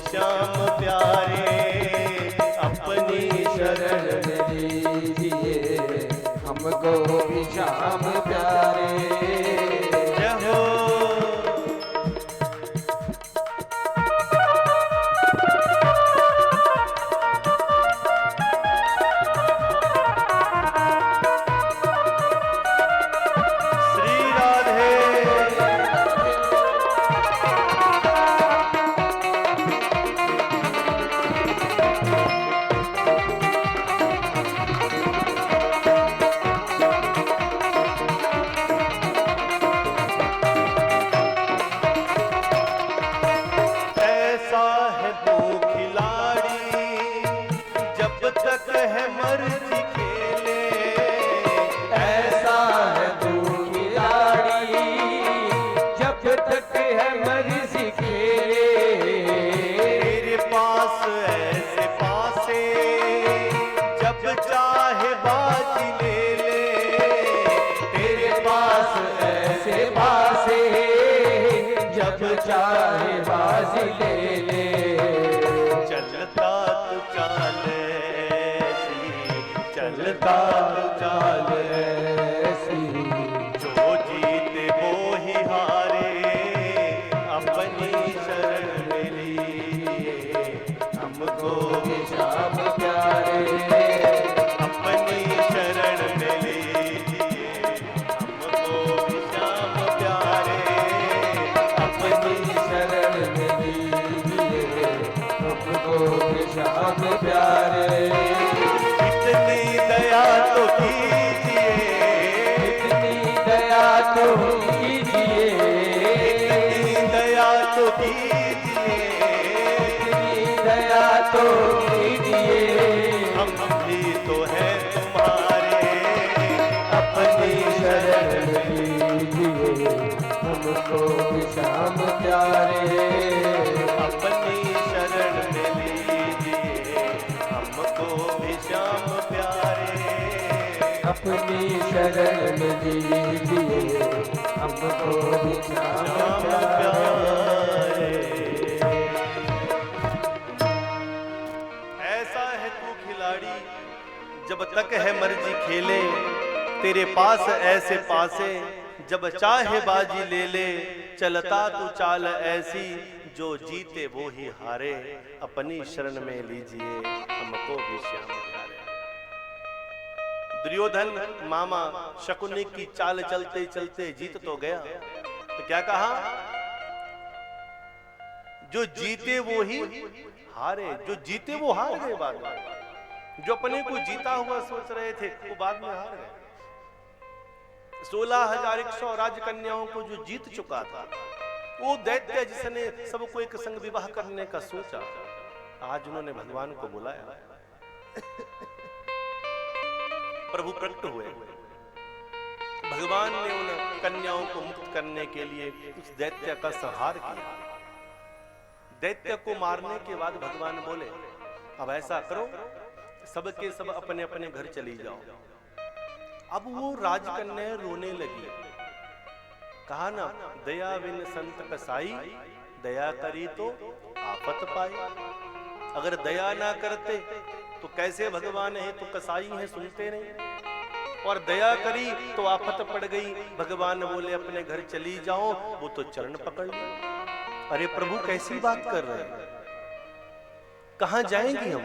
श्याम प्यारे, अपनी शरण में लीजिए हमको भी श्याम प्यारे। जय हो। है मर्जी खेले, ऐसा है तू खिलाड़ी, जब तक है मर्जी खेले। तेरे पास ऐसे पासे, जब चाहे बाजी ले ले। तेरे पास ऐसे पासे, जब चाहे बाजी ले ले। चलता तू चाल ऐसी, चलता चलता चाल ऐसी, जो जीते वो ही हारे, अपनी शरण में लीजिए हमको भी श्याम प्यारे। अपनी शरण में लीजिए हमको भी श्याम प्यारे। अपनी शरण में लीजिए हमको भी श्याम प्यारे। इतनी दया तो कीजिए, इतनी दया तो कीजिए, इतनी दया तो कीजिए। इतनी दया तो कीजिए। हम भी तो हैं तुम्हारे, अपनी शरण में लीजिए हमको भी श्याम प्यारे। अपनी शरण में लीजिए हमको भी श्याम प्यारे। अपनी शरण में लीजिए हमको भी श्याम श्याम प्यारे। ऐसा है तू खिलाड़ी, जब तक है मर्जी खेले। तेरे पास ऐसे पासे, जब चाहे बाजी ले ले। चलता तू चाल ऐसी, जो जीते वो ही हारे। अपनी शरण में लीजिए हमको भी श्याम प्यारे। दुर्योधन मामा शकुनी की चाल चलते चलते जीत तो गया, तो क्या कहा? जो जीते वो ही हारे। जो जीते वो हार गए बाद में। जो अपने को जीता हुआ सोच रहे थे वो बाद में हार गए। 16,100 राजकन्याओं को जो जीत चुका था, वो दैत्य जिसने सबको एक संग विवाह करने का सोचा, आज उन्होंने भगवान को बुलाया। प्रभु प्रकट हुए। भगवान ने उन कन्याओं को मुक्त करने के लिए उस दैत्य का संहार किया। दैत्य को मारने के बाद भगवान बोले, अब ऐसा करो, सबके सब अपने अपने घर चली जाओ। अब वो राजकन्या रोने लगी। कहा ना, दया बिन संत कसाई, दया करी तो आफत पाई। अगर दया ना करते तो कैसे भगवान है, तो कसाई है, सुनते नहीं। और दया करी तो आफत पड़ गई। भगवान बोले अपने घर चली जाओ, वो तो चरण पकड़ ली। अरे प्रभु कैसी बात कर रहे हैं, कहां जाएंगे हम?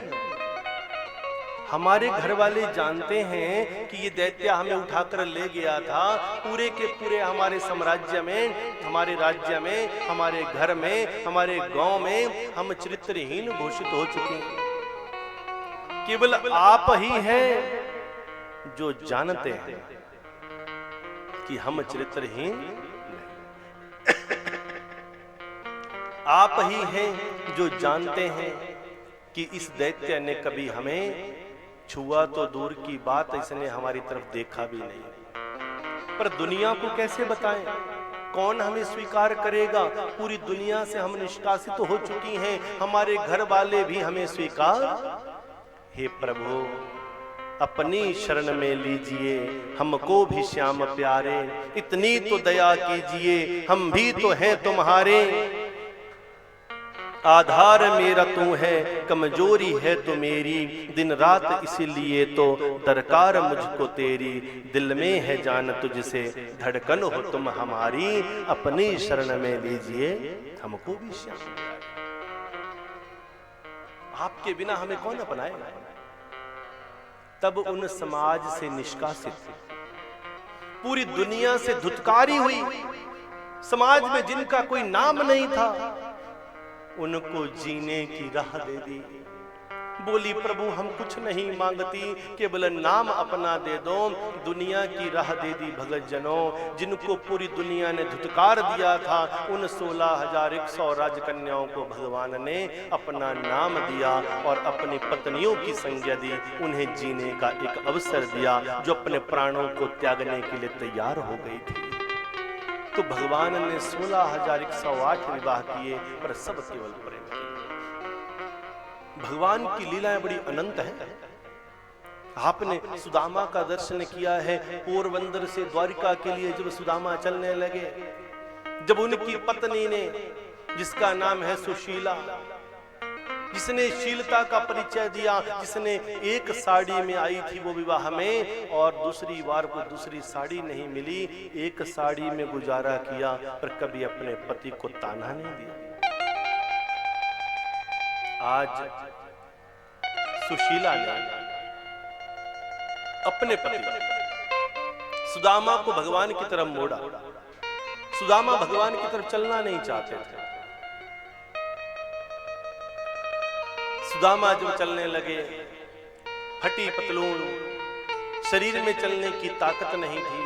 हमारे घर वाले जानते हैं कि ये दैत्य हमें उठाकर ले गया था। पूरे के पूरे हमारे साम्राज्य में, हमारे राज्य में, हमारे घर में, हमारे गांव में हम चरित्रहीन घोषित हो चुके हैं। केवल आप ही हैं जो जानते हैं कि हम चरित्रहीन नहीं। आप ही हैं जो जानते हैं कि इस दैत्य ने कभी हमें छुआ तो दूर की बात, इसने हमारी तरफ देखा भी नहीं। पर दुनिया को कैसे बताएं? कौन हमें स्वीकार करेगा? पूरी दुनिया से हम निष्कासित हो चुकी हैं। हमारे घर वाले भी हमें स्वीकार। हे प्रभु, अपनी शरण में लीजिए हमको भी श्याम प्यारे। इतनी तो दया कीजिए, हम भी तो हैं तुम्हारे। आधार मेरा तू है, कमजोरी है तो मेरी। दिन रात इसीलिए तो दरकार मुझको तेरी। दिल में है जान तुझसे, धड़कन हो तुम हमारी। अपनी शरण में लीजिए हमको भी श्याम प्यारे। आपके बिना हमें कौन अपनाएगा? तब उन समाज से निष्कासित, पूरी दुनिया से धुतकारी हुई, समाज में जिनका कोई नाम नहीं था, उनको जीने की राह दे दी। बोली प्रभु हम कुछ नहीं मांगती, केवल नाम अपना दे दो। दुनिया की राह दे दी भगत जनों, जिनको पूरी दुनिया ने धुतकार दिया था, उन 16,100 राजकन्याओं को भगवान ने अपना नाम दिया और अपनी पत्नियों की संज्ञा दी, उन्हें जीने का एक अवसर दिया, जो अपने प्राणों को त्यागने के लिए तैयार हो गई थी। तो भगवान ने 16,108 विवाह किए, पर सब केवल प्रेम के। भगवान की लीलाएं बड़ी अनंत है। आपने सुदामा का दर्शन किया है। पोरबंदर से द्वारिका के लिए जब सुदामा चलने लगे, जब उनकी पत्नी ने, जिसका नाम है सुशीला, जिसने शीलता का परिचय दिया, जिसने एक साड़ी में आई थी वो विवाह में, और दूसरी बार को दूसरी साड़ी नहीं मिली, एक साड़ी में गुजारा किया, पर कभी अपने पति को ताना नहीं दिया। आज सुशीला ने अपने पति सुदामा को भगवान की तरफ मोड़ा। सुदामा भगवान की तरफ चलना नहीं चाहते थे। सुदामा जब चलने लगे, फटी पतलून, शरीर में चलने की ताकत नहीं थी।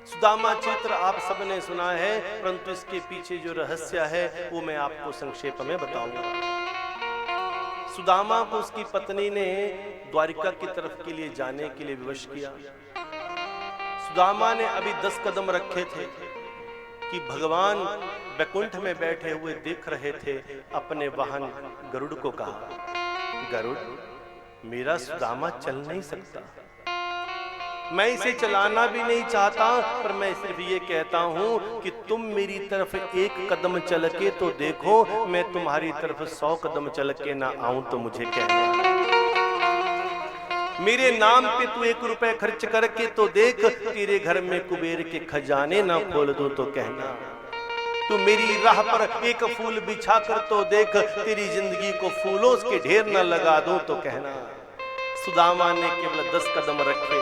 सुदामा चरित्र आप सबने सुना है, परंतु इसके पीछे जो रहस्य है वो मैं आपको संक्षेप में बताऊंगा। सुदामा को उसकी पत्नी ने द्वारिका की तरफ के लिए जाने के लिए विवश किया। सुदामा ने अभी 10 कदम रखे थे कि भगवान वैकुंठ में बैठे हुए देख रहे थे। अपने वाहन गरुड़ को कहा, गरुड़, मेरा सुदामा चल नहीं सकता, मैं इसे चलाना भी नहीं चाहता, पर मैं सिर्फ ये कहता हूं कि तुम मेरी तरफ 1 कदम चल के तो देखो, मैं तुम्हारी तरफ 100 कदम चल के ना आऊं तो मुझे कहना। मेरे नाम पे तू 1 रुपए खर्च करके तो देख, तेरे घर में कुबेर के खजाने ना खोल दूं तो कहना। तू मेरी राह पर 1 फूल बिछा कर तो देख, तेरी जिंदगी को फूलों के ढेर न लगा दूं तो कहना। सुदामा ने केवल 10 कदम रखे।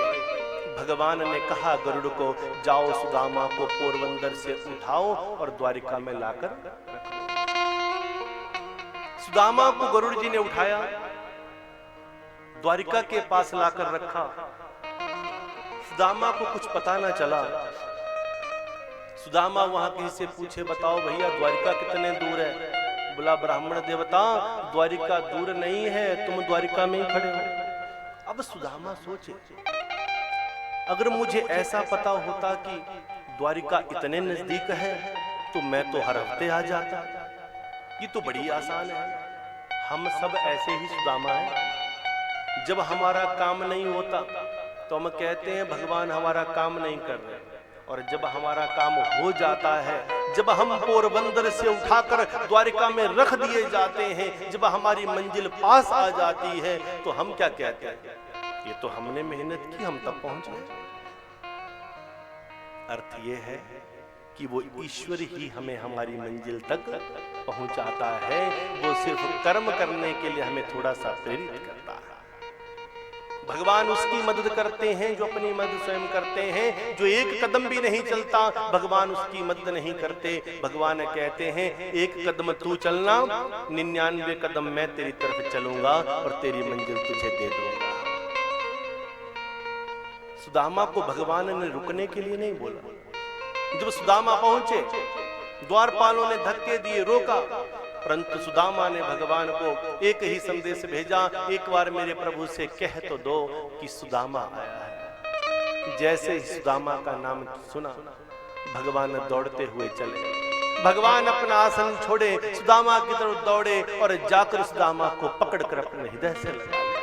भगवान ने कहा गरुड़ को, जाओ सुदामा को पोरबंदर से उठाओ और द्वारिका में लाकर रख दो। सुदामा को गरुड़ जी ने उठाया, द्वारिका के पास लाकर रखा। सुदामा को कुछ पता ना चला। सुदामा वहां किसी से पूछे, बताओ भैया द्वारिका कितने दूर है? बोला, ब्राह्मण देवता, द्वारिका दूर नहीं है, तुम द्वारिका में ही खड़े हो। अब सुदामा सोचे, अगर मुझे ऐसा पता होता कि द्वारिका इतने नजदीक है तो मैं तो हर हफ्ते आ जाता। ये तो बड़ी आसान है। हम सब ऐसे ही सुदामा हैं। जब हमारा काम नहीं होता तो हम कहते हैं भगवान हमारा काम नहीं कर रहे, और जब हमारा काम हो जाता है, जब हम पोरबंदर से उठाकर द्वारिका में रख दिए जाते हैं, जब हमारी मंजिल पास आ जाती है, तो हम क्या कहते हैं, ये तो हमने मेहनत की, हम तक पहुंच गए। अर्थ ये है कि वो ईश्वर ही हमें हमारी मंजिल तक पहुंचाता है। वो सिर्फ कर्म करने के लिए हमें थोड़ा सा प्रेरित करता है। भगवान उसकी मदद करते हैं जो अपनी मदद स्वयं करते हैं। जो 1 कदम भी नहीं चलता, भगवान उसकी मदद नहीं करते। भगवान कहते हैं 1 कदम तू चलना, 99 कदम मैं तेरी तरफ चलूंगा और तेरी मंजिल तुझे दे दूंगा। सुदामा को भगवान ने रुकने के लिए नहीं बोला। जब सुदामा पहुंचे, द्वारपालों ने धक्के दिए, रोका, परंतु सुदामा ने भगवान को एक ही संदेश भेजा, एक बार मेरे प्रभु से कह तो दो कि सुदामा आया है। जैसे ही सुदामा का नाम सुना, भगवान दौड़ते हुए चले। भगवान अपना आसन छोड़े, सुदामा की तरफ दौड़े और जाकर सुदामा को पकड़कर अपने हृदय से लगा लिया।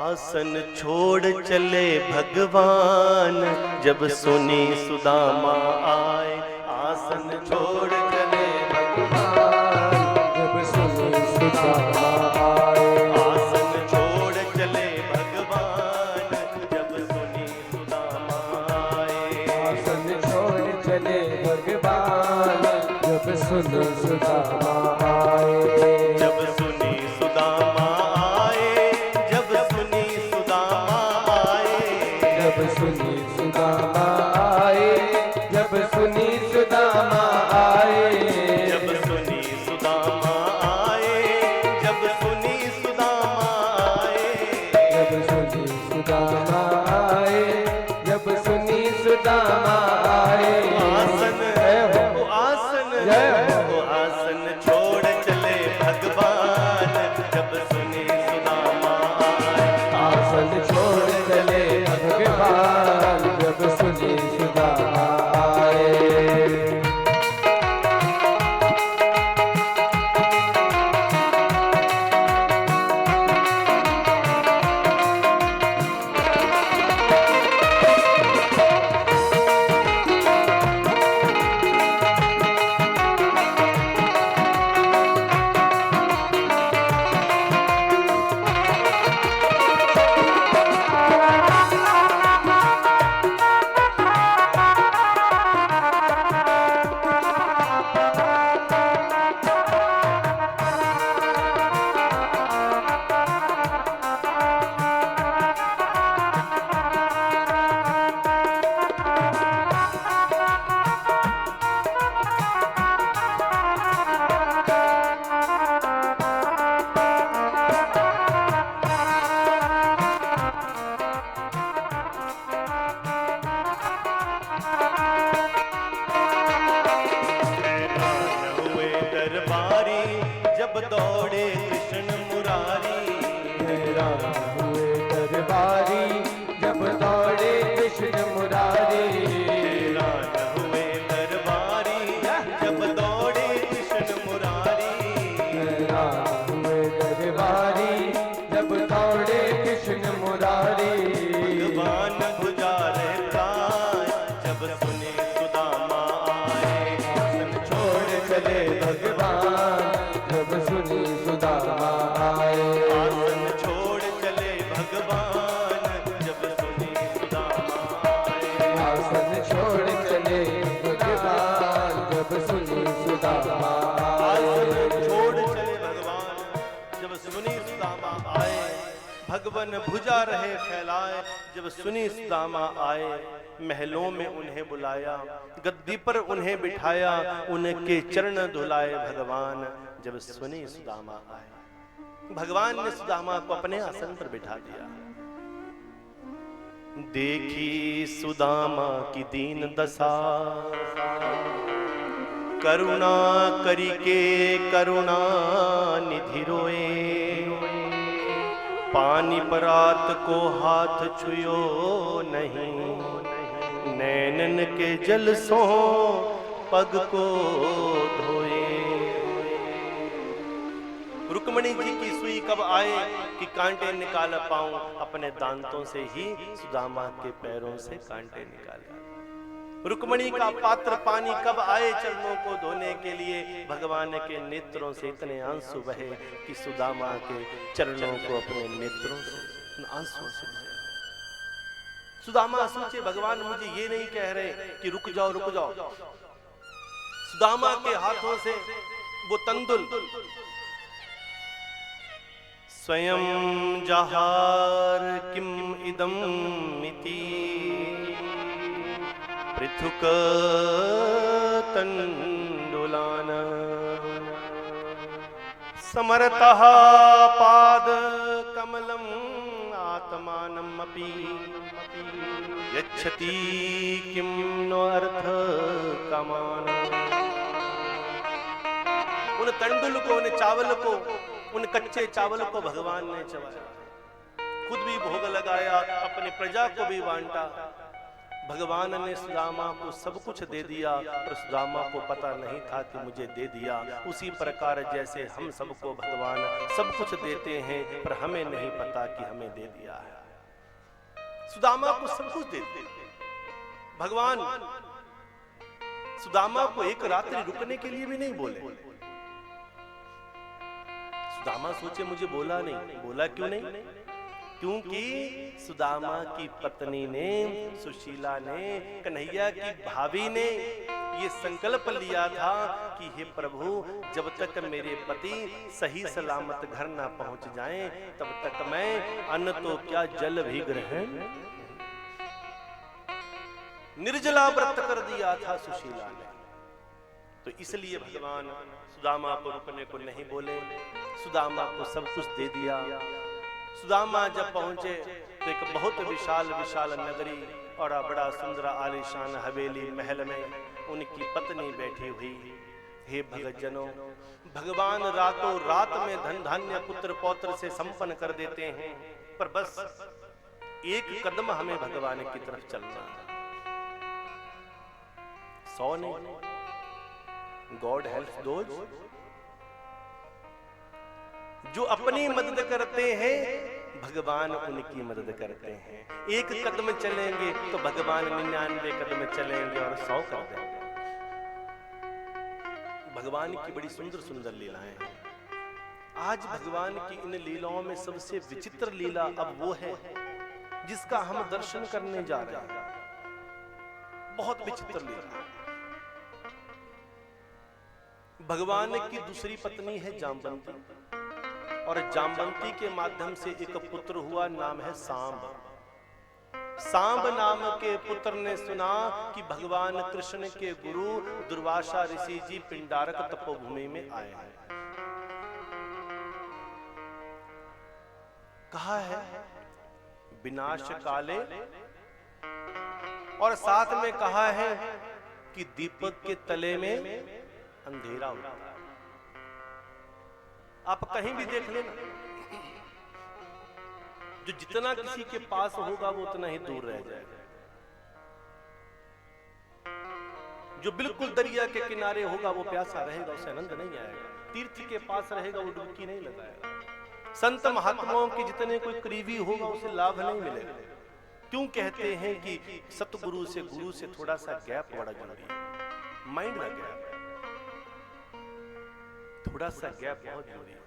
आसन छोड़ चले भगवान, जब सुनी सुदामा आए। आसन छोड़ चले भगवान, जब सुनी सुदामा आए। आसन छोड़ चले भगवान, जब सुनी सुदामा आए। आसन छोड़ चले भगवान, जब सुनी सुदामा आए। जब सुनी सुदामा आए, जब सुनी सुदामा आए। जब सुनी सुदामा आए, जब सुनी सुदामा आए। जब सुनी सुदामा जब सुनी सुदामा आए। आसन छोड़ चले भगवान जब सुनी सुदामा आए। जब दौड़े कृष्ण मुरारी। हैरान हुए दरबारी जब दौड़े कृष्ण मुरारी। हैरान हुए दरबारी जब दौड़े कृष्ण मुरारी। हैरान हुए दरबारी जब दौड़े कृष्ण मुरारी। भगवान भुजा रहता जब सुने सुदामा आए। आसन छोड़ चले भगवान जब सुनी सुदामा आए। आसन छोड़ चले भगवान जब सुनी सुदामा आए। आसन छोड़ चले भगवान जब सुनी सुदामा आसन आए। छोड़ चले भगवान जब सुनी सुदामा आए। भगवन भुजा रहे फैलाए जब सुनी सुदामा आए। महलों में उन्हें बुलाया, गद्दी पर उन्हें बिठाया, उनके चरण धुलाए भगवान जब सुनी सुदामा आए। भगवान ने सुदामा को अपने आसन पर बिठा दिया। देखी सुदामा की दीन दशा, करुणा करी के करुणा निधि रोए। पानी परात को हाथ छुयो नहीं, नैनन के जल सो पग को धोए। रुक्मणी जी की सुई कब आए कि कांटे निकाल पाऊं, अपने दांतों से ही सुदामा के पैरों से कांटे निकाले। रुक्मणी का पात्र पानी कब आए चरणों को धोने के लिए, भगवान के नेत्रों से इतने आंसू बहे कि सुदामा के चरणों को अपने नेत्रों से आंसुओं से धोया। सुदामा सोचे भगवान मुझे ये नहीं कह रहे कि रुक जाओ रुक जाओ। सुदामा के हाथों से वो तंदुल स्वयं जहार किम इदम मिति पृथुक तंडुलान समरतः पाद कमलम आत्मानम अपि यच्छति किम नो अर्थ कामान। उन तंडुल को, उन चावल को, उन कच्चे चावल को भगवान ने चबाया, खुद भी भोग लगाया, अपनी प्रजा को भी बांटा। भगवान ने सुदामा को सब कुछ दे दिया, पर सुदामा को पता नहीं था कि मुझे दे दिया। उसी प्रकार जैसे हम सबको भगवान सब कुछ देते हैं, पर हमें नहीं पता कि हमें दे दिया है। सुदामा को सब कुछ देते भगवान। सुदामा को एक रात्रि रुकने के लिए भी नहीं बोले। सुदामा सोचे मुझे बोला नहीं। बोला क्यों नहीं? क्योंकि सुदामा की पत्नी ने, सुशीला ने, कन्हैया की भाभी ने ये संकल्प लिया था कि हे प्रभु, जब तक मेरे पति सही सलामत घर ना पहुंच जाएं, तब तक मैं अन्न तो क्या जल भी ग्रहण। निर्जला व्रत कर दिया था सुशीला ने। तो इसलिए भगवान सुदामा को रुकने को नहीं बोले, सुदामा को सब कुछ दे दिया। सुदामा जब पहुंचे तो एक बहुत विशाल विशाल नगरी और बड़ा सुंदर आलीशान हवेली महल में उनकी पत्नी बैठी हुई। हे भगतजनों, भगवान रातों रात में धन धान्य पुत्र पौत्र से संपन्न कर देते हैं, पर बस एक कदम हमें भगवान की तरफ चलना है। 100 नहीं, गॉड हेल्प दोज जो अपनी मदद करते हैं, भगवान उनकी मदद करते हैं। एक कदम चलेंगे तो भगवान 99 कदम चलेंगे और 100 कर देंगे। भगवान की बड़ी सुंदर सुंदर लीलाएं हैं। आज भगवान की इन लीलाओं में सबसे विचित्र लीला अब वो है जिसका हम दर्शन करने जा रहे हैं। बहुत विचित्र लीला। भगवान की दूसरी पत्नी है जामवंती, और जामवंती के माध्यम से एक पुत्र हुआ, नाम है सांब। सांब नाम के पुत्र ने सुना कि भगवान कृष्ण के गुरु दुर्वासा ऋषि जी पिंडारक तपोभूमि में आए हैं। कहा है विनाश काले, और साथ में कहा है कि दीपक के तले में अंधेरा होता है। आप कहीं भी देख लेना, जो जितना किसी के पास होगा वो उतना ही दूर रह जाएगा। जो बिल्कुल दरिया के किनारे होगा वो प्यासा रहेगा, उसे आनंद नहीं आएगा। तीर्थ के पास रहेगा वो डुबकी नहीं लगाएगा। संत महात्माओं के जितने कोई करीबी होगा उसे लाभ नहीं मिलेगा। क्यों कहते हैं कि सतगुरु से गुरु से थोड़ा सा गैप बड़ा जरूरी है। माइंड का गैप, थोड़ा सा गैप बहुत जरूरी है।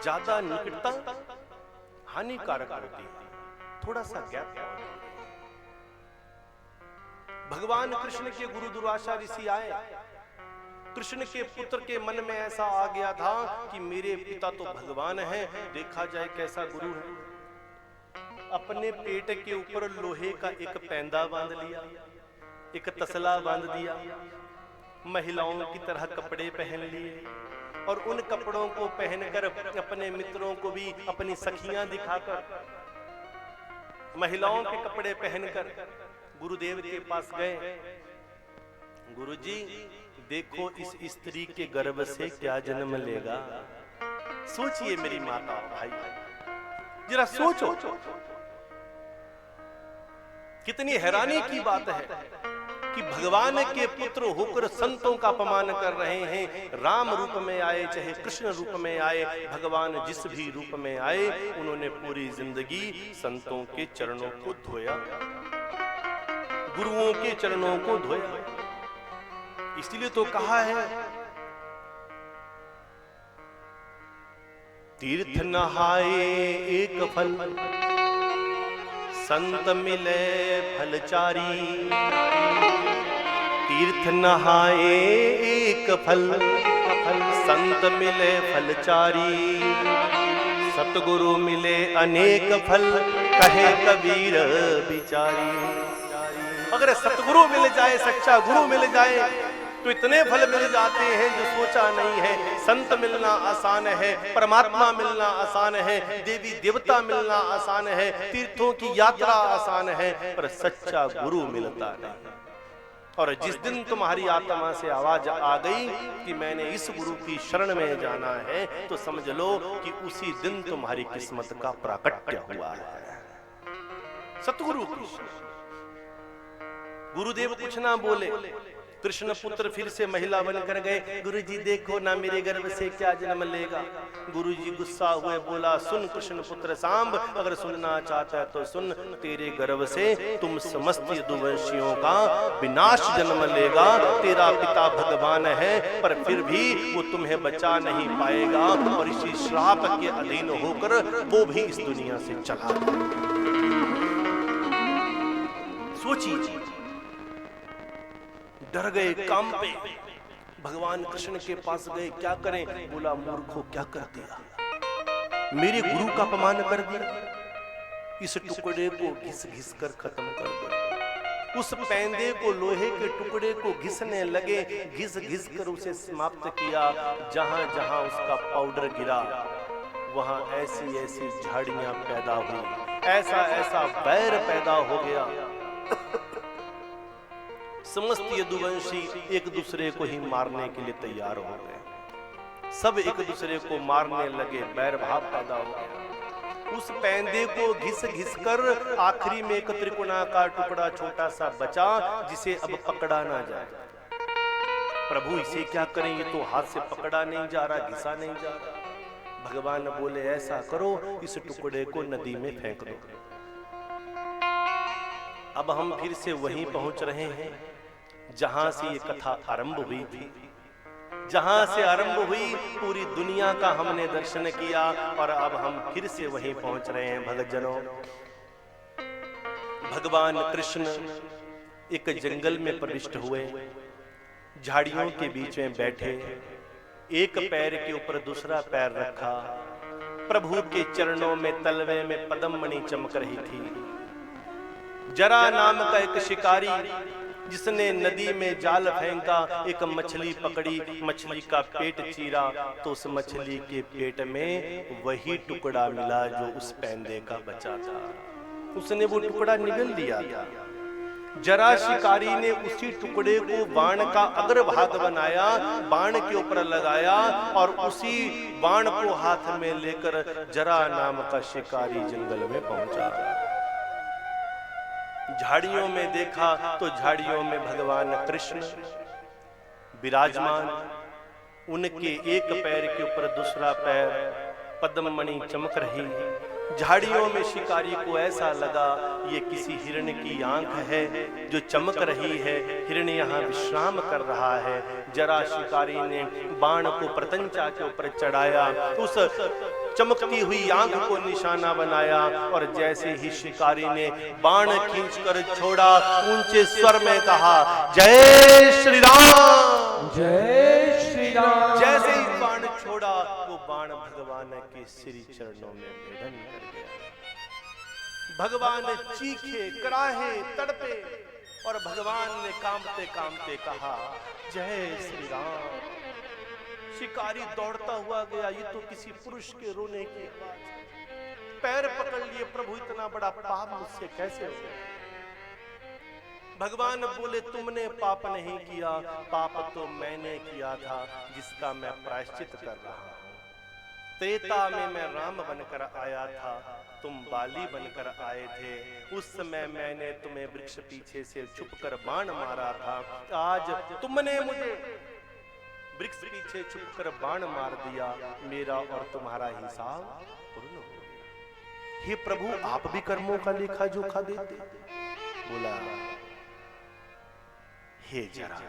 ज्यादा निकटता हानिकारक होती है, थोड़ा सा गैप बहुत जरूरी है। भगवान कृष्ण के गुरु दुर्वासा ऋषि आए। कृष्ण के पुत्र के मन में ऐसा आ गया था कि मेरे पिता तो भगवान हैं, देखा जाए कैसा गुरु है। अपने पेट के ऊपर लोहे का एक पैंदा बांध लिया, एक तसला बांध दिया, महिलाओं की तरह कपड़े पहन लिए, और उन कपड़ों को पहनकर अपने मित्रों को भी अपनी सखियां दिखाकर, महिलाओं के कपड़े पहनकर गुरुदेव के पास गए। गुरुजी देखो इस स्त्री के गर्भ से क्या जन्म लेगा। सोचिए मेरी माता भाई, जरा सोचो, कितनी हैरानी की बात है कि भगवान के पुत्र होकर संतों का अपमान कर रहे हैं। राम रूप में आए चाहे कृष्ण रूप में आए, भगवान जिस भी रूप में आए, उन्होंने पूरी जिंदगी संतों के चरणों को धोया, गुरुओं के चरणों को धोया। इसलिए तो कहा है तीर्थ नहाए एक फल, संत मिले फलचारी। तीर्थ नहाए एक फल, संत मिले फलचारी। सतगुरु मिले अनेक फल, कहे कबीर बिचारी। अगर सतगुरु मिल जाए, सच्चा गुरु मिल जाए, तो इतने फल मिल जाते हैं जो सोचा नहीं है। संत मिलना आसान है, परमात्मा मिलना आसान है, देवी देवता मिलना आसान है, तीर्थों की यात्रा आसान है, पर सच्चा गुरु मिलता नहीं। और जिस दिन तुम्हारी आत्मा से आवाज आ गई कि मैंने इस गुरु की शरण में जाना है, तो समझ लो कि उसी दिन तुम्हारी किस्मत का प्राकट्य हुआ है। सतगुरु की गुरुदेव कुछ ना बोले, कृष्ण पुत्र फिर से महिला बनकर गए। गुरुजी देखो ना मेरे गर्भ से क्या जन्म लेगा। गुरुजी गुस्सा हुए, बोला सुन कृष्ण पुत्र सांब, अगर सुनना चाहता है तो सुन, तेरे गर्भ से तुम समस्त यदुवंशियों का विनाश जन्म लेगा। तेरा पिता भगवान है, पर फिर भी वो तुम्हें बचा नहीं पाएगा, और इसी श्राप के अधीन होकर वो भी इस दुनिया से चला गया। सोचिए, डर गए, काम पे भगवान कृष्ण के पास गए, क्या करें। बोला मूर्खों क्या कर दिया, मेरे गुरु का अपमान कर दिया। इस टुकड़े को घिस घिस कर खत्म कर दो। उस पैंदे को, लोहे के टुकड़े को घिसने लगे, घिस घिस कर उसे समाप्त किया। जहां जहां उसका पाउडर गिरा, वहां ऐसी ऐसी झाड़ियां पैदा हुई, ऐसा ऐसा बैर पैदा हो गया। समस्त यदुवंशी एक दूसरे को ही मारने के लिए तैयार हो गए। सब एक दूसरे को मारने लगे, बैर भाव पैदा हो गया। उस पैंदे को घिस घिस कर आखिरी में एक त्रिकोणाकार टुकड़ा छोटा सा बचा, जिसे अब पकड़ा ना जाए। प्रभु इसे क्या करें, ये तो हाथ से पकड़ा नहीं जा रहा, घिसा नहीं जा रहा। भगवान बोले ऐसा करो, इस टुकड़े को नदी में फेंक दो। अब हम फिर से वहीं पहुंच रहे हैं जहां से ये कथा आरंभ हुई थी। जहां से आरंभ हुई, पूरी दुनिया का हमने दर्शन किया और अब हम फिर से वहीं पहुंच रहे हैं। भक्तजनों, भगवान कृष्ण एक जंगल में प्रविष्ट हुए, झाड़ियों के बीच में बैठे, एक पैर के ऊपर दूसरा पैर रखा। प्रभु के चरणों में तलवे में पद्म मणि चमक रही थी। जरा नाम का एक शिकारी, जिसने नदी में जाल फेंका, एक मछली पकड़ी, मछली का पेट चीरा तो उस मछली के पेट में वही टुकड़ा मिला जो उस पैंदे का बचा था। उसने वो टुकड़ा निगल लिया था। जरा शिकारी ने उसी टुकड़े को बाण का अग्रभाग बनाया, बाण के ऊपर लगाया और उसी बाण को हाथ में लेकर जरा नाम का शिकारी जंगल में पहुंचा। झाड़ियों में देखा तो झाड़ियों में भगवान कृष्ण विराजमान, उनके एक पैर के ऊपर दूसरा पैर, पद्म मणि चमक रही। झाड़ियों में शिकारी को ऐसा लगा ये किसी हिरण की आंख है जो चमक रही है, हिरण यहाँ विश्राम कर रहा है। जरा शिकारी ने बाण को प्रतंचा के ऊपर चढ़ाया, उस चमकती हुई आंख को निशाना बनाया और जैसे ही शिकारी ने बाण खींचकर छोड़ा, ऊंचे स्वर में कहा जय श्री राम, जय श्री राम। जैसे ही बाण छोड़ा, वो बाण भगवान के श्री चरणों में भेदन कर गया। भगवान चीखे, कराहे, तड़पे और भगवान ने कांपते कांपते कहा जय श्री राम। शिकारी दौड़ता हुआ गया, ये तो किसी पुरुष के रोने की आवाज है। पैर पकड़ लिए, प्रभु इतना बड़ा पाप मुझसे कैसे हो गया? भगवान बोले तुमने पाप नहीं किया, पाप तो मैंने किया था, जिसका मैं प्रायश्चित कर रहा हूं। त्रेता में मैं राम बनकर आया था, तुम बाली बनकर आए थे। उस समय मैंने तुम्हें वृक्ष पीछे से छुपकर बाण मारा था। आज तुमने मुझे वृक्ष पीछे छुपकर बाण मार दिया, मेरा और तुम्हारा हिसाब पूर्ण हो गया। हे प्रभु, आप भी कर्मों का लेखा जोखा देते? बोला हे जरा,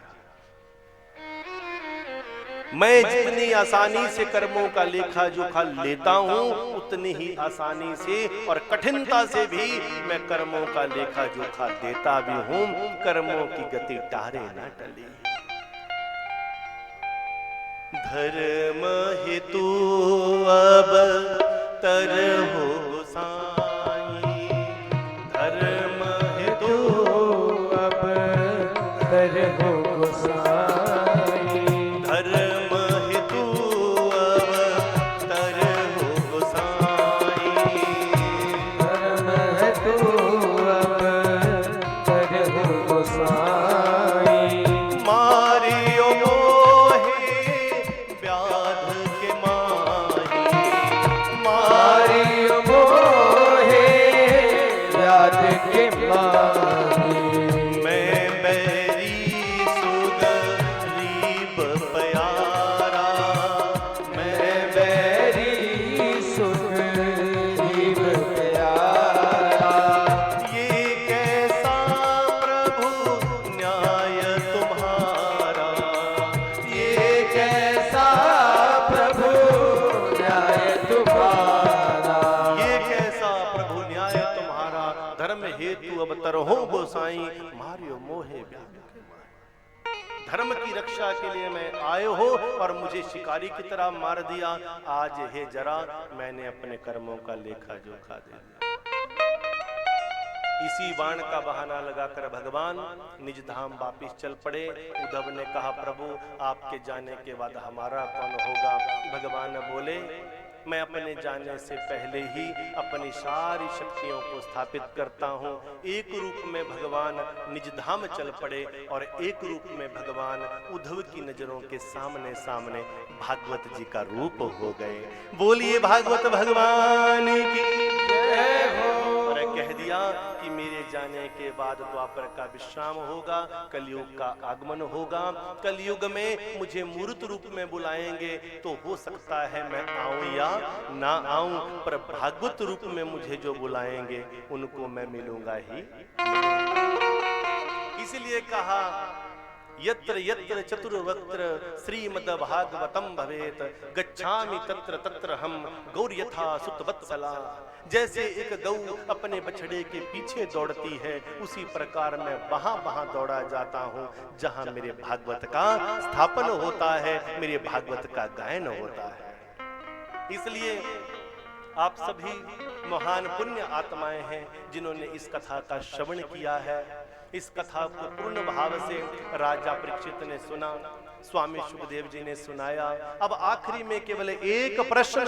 मैं जितनी आसानी से कर्मों का लेखा जोखा लेता हूं, उतनी ही आसानी से और कठिनता से भी मैं कर्मों का लेखा जोखा देता भी हूं। कर्मों की गति टारे ना टले। धर्म हेतु अब तरहो साईं, धर्म हेतु अब तरहो गोसाई, धर्म हेतु अब तरहो गोसाई, धर्म हेतु अब तरहो गोसाई। मारियो मोहे व्याध के माही, मारियो मोहे व्याध के माही, मैं बैरी सुगरीब प्यारा, मैं बैरी सुग्रीव प्यारा। ये कैसा प्रभु न्याय तुम्हारा, ये कैसा प्रभु न्याय तुम्हारा, ये कैसा प्रभु न्याय तुम्हारा। धर्म हेतु अब तरहो गोसाई, मारियो मोहे व्याध के माही। धर्म की रक्षा के लिए मैं आए हो और मुझे शिकारी की तरह मार दिया। आज हे जरा, मैंने अपने कर्मों का लेखा जोखा दे दिया। इसी बाण का बहाना लगाकर भगवान निज धाम वापिस चल पड़े। उद्धव ने कहा प्रभु, आपके जाने के बाद हमारा कौन होगा? भगवान बोले मैं अपने जाने से पहले ही अपनी सारी शक्तियों को स्थापित करता हूँ। एक रूप में भगवान निज धाम चल पड़े और एक रूप में भगवान उद्धव की नजरों के सामने सामने भागवत जी का रूप हो गए। बोलिए भागवत भगवान की जय हो। और कह दिया कि मेरे जाने के बाद द्वापर का विश्राम होगा, कलयुग का आगमन होगा। कलयुग में मुझे मूर्त रूप में बुलाएंगे तो हो सकता है मैं आऊं या ना आऊं, पर भागवत रूप में मुझे जो बुलाएंगे उनको मैं मिलूंगा ही। इसलिए कहा यत्र यत्र चतुर्वक्त्र श्रीमद्भागवतम भवेत गच्छामि तत्र तत्र हम गौर यथा सुतवत्सला। जैसे एक गौ अपने बछड़े के पीछे दौड़ती है, उसी प्रकार मैं वहां वहां दौड़ा जाता हूं जहां मेरे भागवत का स्थापन होता है, मेरे भागवत का गायन होता है। इसलिए आप सभी महान पुण्य आत्माएं हैं जिन्होंने इस कथा का श्रवण किया है। इस कथा को पूर्ण भाव से राजा परीक्षित ने सुना, स्वामी सुखदेव जी ने सुनाया। अब आखिरी में केवल एक प्रश्न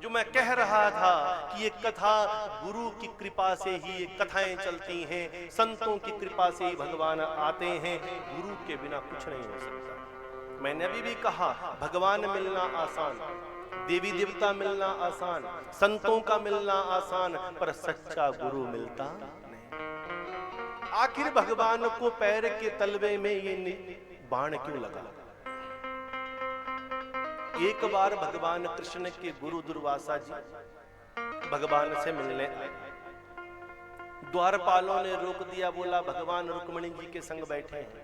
जो मैं कह रहा था कि ये कथा गुरु की कृपा से ही ये कथाएं चलती हैं, संतों की कृपा से ही भगवान आते हैं, गुरु के बिना कुछ नहीं हो सकता। मैंने अभी भी कहा भगवान मिलना आसान, देवी देवता मिलना आसान, संतों का मिलना आसान, पर सच्चा गुरु मिलता नहीं। आखिर भगवान को पैर के तलवे में ये बाण क्यों लगा? एक बार भगवान कृष्ण के गुरु दुर्वासा जी भगवान से मिलने आए। द्वारपालों ने रोक दिया, बोला भगवान रुक्मिणी जी के संग बैठे हैं।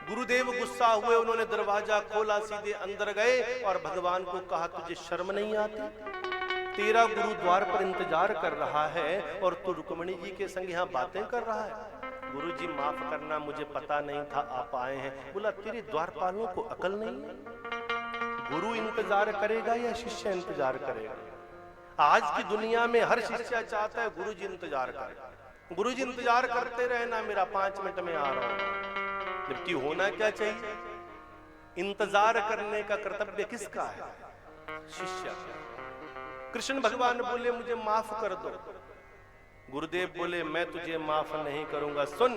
गुरुदेव गुस्सा हुए, उन्होंने दरवाजा खोला, सीधे अंदर गए और भगवान को कहा तुझे शर्म नहीं आती? तेरा गुरु द्वार पर इंतजार कर रहा है और तू रुक्मिणी जी के संग यहाँ बातें कर रहा है। गुरु जी माफ करना, मुझे पता नहीं था आप आए हैं। बोला तेरे द्वारपालों को अकल नहीं है? गुरु इंतजार करेगा या शिष्य इंतजार करेगा? आज की दुनिया में हर शिष्य चाहता है गुरु जी इंतजार करे। गुरु जी इंतजार करते रहना, मेरा 5 मिनट में आ रहा हूं। जबकि होना क्या चाहिए? इंतजार करने का कर्तव्य किसका है? शिष्य। कृष्ण भगवान बोले मुझे माफ कर दो। गुरुदेव बोले मैं तुझे माफ नहीं करूंगा, सुन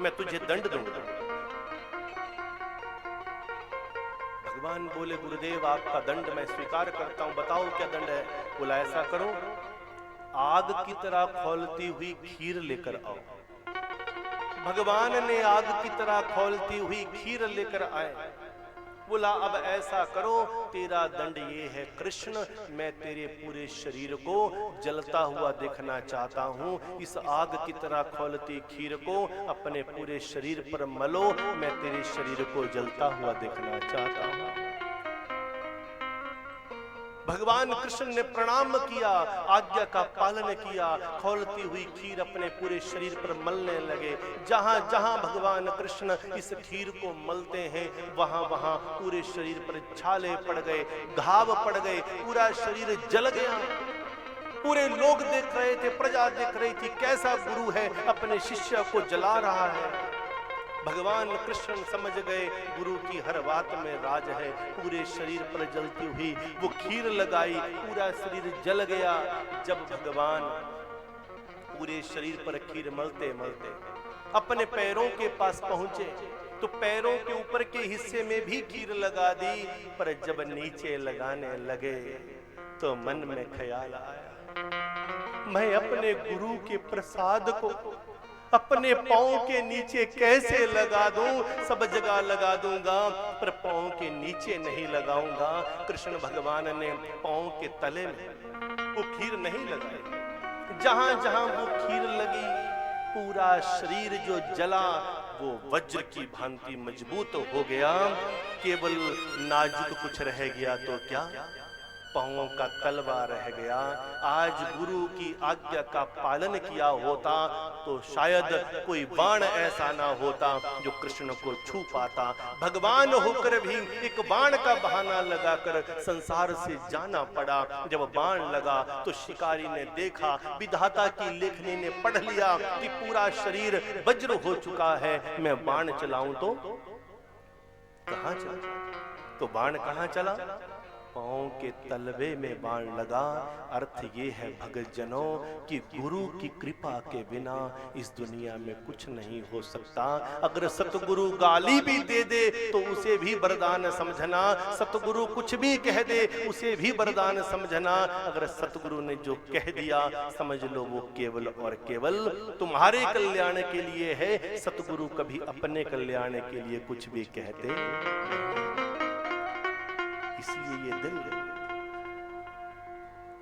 मैं तुझे दंड दूंगा। भगवान बोले गुरुदेव आपका दंड मैं स्वीकार करता हूं, बताओ क्या दंड है? बोला ऐसा करो, आग की तरह खौलती हुई खीर लेकर आओ। भगवान ने आग की तरह खौलती हुई खीर लेकर आए। बोला अब ऐसा करो, तेरा दंड ये है कृष्ण, मैं तेरे पूरे शरीर को जलता हुआ देखना चाहता हूँ। इस आग की तरह खौलती खीर को अपने पूरे शरीर पर मलो, मैं तेरे शरीर को जलता हुआ देखना चाहता हूँ। भगवान कृष्ण ने प्रणाम किया, आज्ञा का पालन किया, खौलती हुई खीर अपने पूरे शरीर पर मलने लगे। जहां जहां भगवान कृष्ण इस खीर को मलते हैं वहां वहां पूरे शरीर पर छाले पड़ गए, घाव पड़ गए, पूरा शरीर जल गया। पूरे लोग देख रहे थे, प्रजा देख रही थी, कैसा गुरु है अपने शिष्य को जला रहा है। भगवान कृष्ण समझ गए गुरु की हर बात में राज है। पूरे शरीर पर जलती हुई वो खीर लगाई, पूरा शरीर जल गया। जब भगवान पूरे शरीर पर खीर मलते मलते अपने पैरों के पास पहुंचे तो पैरों के ऊपर के हिस्से में भी खीर लगा दी, पर जब नीचे लगाने लगे तो मन में ख्याल आया मैं अपने गुरु के प्रसाद को अपने पांव के नीचे कैसे लगा दूं? सब जगह लगा दूंगा पर पांव के नीचे नहीं लगाऊंगा। कृष्ण भगवान ने पांव के तले में वो खीर नहीं लगाई। जहां जहां वो खीर लगी पूरा शरीर जो जला वो वज्र की भांति मजबूत हो गया। केवल नाजुक कुछ रह गया तो क्या, पांवों का तलवा रह गया। आज गुरु की आज्ञा का पालन किया होता तो शायद कोई बाण ऐसा ना होता जो कृष्ण को छू पाता। भगवान होकर भी एक बाण का बहाना लगाकर संसार से जाना पड़ा। जब बाण लगा तो शिकारी ने देखा, विधाता की लेखनी ने पढ़ लिया कि पूरा शरीर वज्र हो चुका है, मैं बाण चलाऊं तो कहां चलाऊं? तो बाण कहां चला? पांव के तलवे में बाण लगा। अर्थ ये है भगत जनों कि गुरु की कृपा के बिना इस दुनिया में कुछ नहीं हो सकता। अगर सतगुरु गाली भी दे दे तो उसे भी वरदान समझना, सतगुरु कुछ भी कह दे उसे भी वरदान समझना। अगर सतगुरु ने जो कह दिया समझ लो वो केवल और केवल तुम्हारे कल्याण के लिए है। सतगुरु कभी अपने कल्याण के लिए कुछ भी कहते, इसलिए ये दिल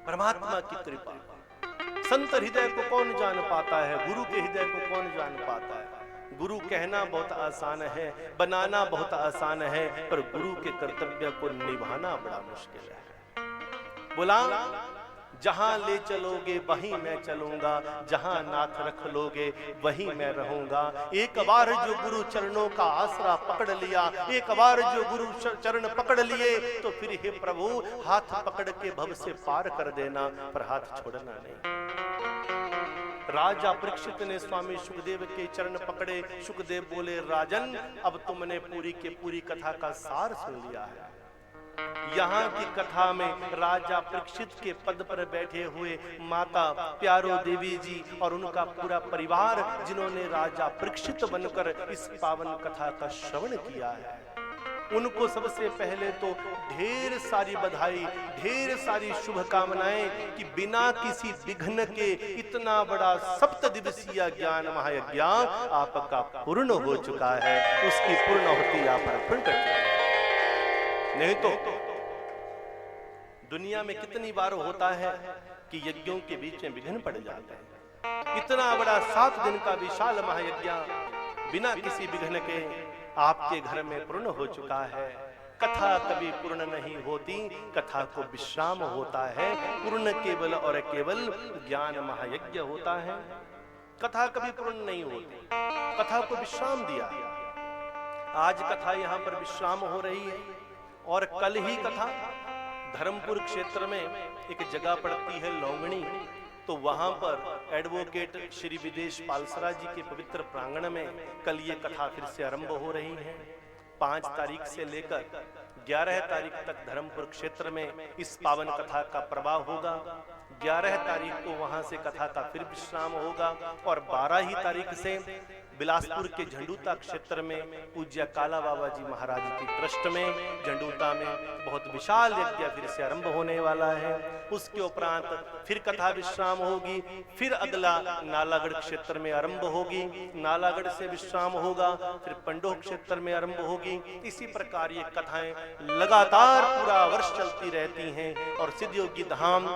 परमात्मा की कृपा। संत हृदय को कौन जान पाता है, गुरु के हृदय को कौन जान पाता है। गुरु कहना बहुत आसान है, बनाना बहुत आसान है, पर गुरु के कर्तव्य को निभाना बड़ा मुश्किल है। बोला जहां ले चलोगे वहीं मैं चलूंगा, जहां नाथ रख लोगे वहीं मैं रहूंगा। एक बार जो गुरु चरणों का आसरा पकड़ लिया, एक बार जो गुरु चरण पकड़ लिए तो फिर हे प्रभु हाथ पकड़ के भव से पार कर देना, पर हाथ छोड़ना नहीं। राजा परीक्षित ने स्वामी सुखदेव के चरण पकड़े। सुखदेव बोले राजन अब तुमने पूरी के पूरी कथा का सार सुन लिया है। यहाँ की कथा में राजा परीक्षित के पद पर बैठे हुए माता प्यारो देवी जी और उनका पूरा परिवार, जिन्होंने राजा परीक्षित बनकर इस पावन कथा का श्रवण किया है, उनको सबसे पहले तो ढेर सारी बधाई, ढेर सारी शुभकामनाएं कि बिना किसी विघ्न के इतना बड़ा 7 दिवसीय ज्ञान महायज्ञ आपका पूर्ण हो चुका है। उसकी पूर्णाहुति आप अर्पण करते हैं। नहीं तो दुनिया में कितनी बार होता है कि यज्ञों के बीच में विघ्न पड़ जाते हैं। इतना बड़ा 7 दिन का विशाल महायज्ञ बिना किसी विघ्न के आपके घर में पूर्ण हो चुका है। कथा कभी पूर्ण नहीं होती, कथा को विश्राम होता है। पूर्ण केवल और केवल ज्ञान महायज्ञ होता है। कथा कभी पूर्ण नहीं होती, कथा को विश्राम दिया। आज कथा यहाँ पर विश्राम हो रही है और कल ही कथा धर्मपुर क्षेत्र में एक जगह पड़ती है लौंगणी, तो वहां पर एडवोकेट श्री विदेश पालसरा जी के पवित्र प्रांगण में कल ये कथा फिर से आरंभ हो रही है। 5 तारीख से लेकर 11 तारीख तक धर्मपुर क्षेत्र में इस पावन कथा का प्रवाह होगा। 11 तारीख को वहां से कथा का फिर विश्राम होगा और 12 ही तारीख से बिलासपुर के झंडूता क्षेत्र में पूज्य काला बाबा जी महाराज की ट्रस्ट में झंडूता में बहुत विशाल यज्ञ फिर से आरंभ होने वाला है। उसके उपरांत फिर कथा विश्राम होगी, फिर अगला नालागढ़ क्षेत्र में आरंभ होगी, नालागढ़ से विश्राम होगा, फिर पंडोह क्षेत्र में आरंभ होगी। इसी प्रकार ये कथाएं लगातार पूरा वर्ष चलती रहती हैं और सिद्ध योगी धाम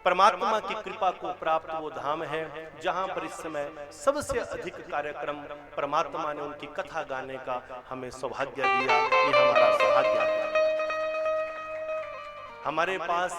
परमात्मा की कृपा को प्राप्त वो धाम है जहां पर इस समय सबसे अधिक कार्यक्रम परमात्मा ने उनकी कथा गाने का हमें सौभाग्य दिया। ये हमारा सौभाग्य है। हमारे पास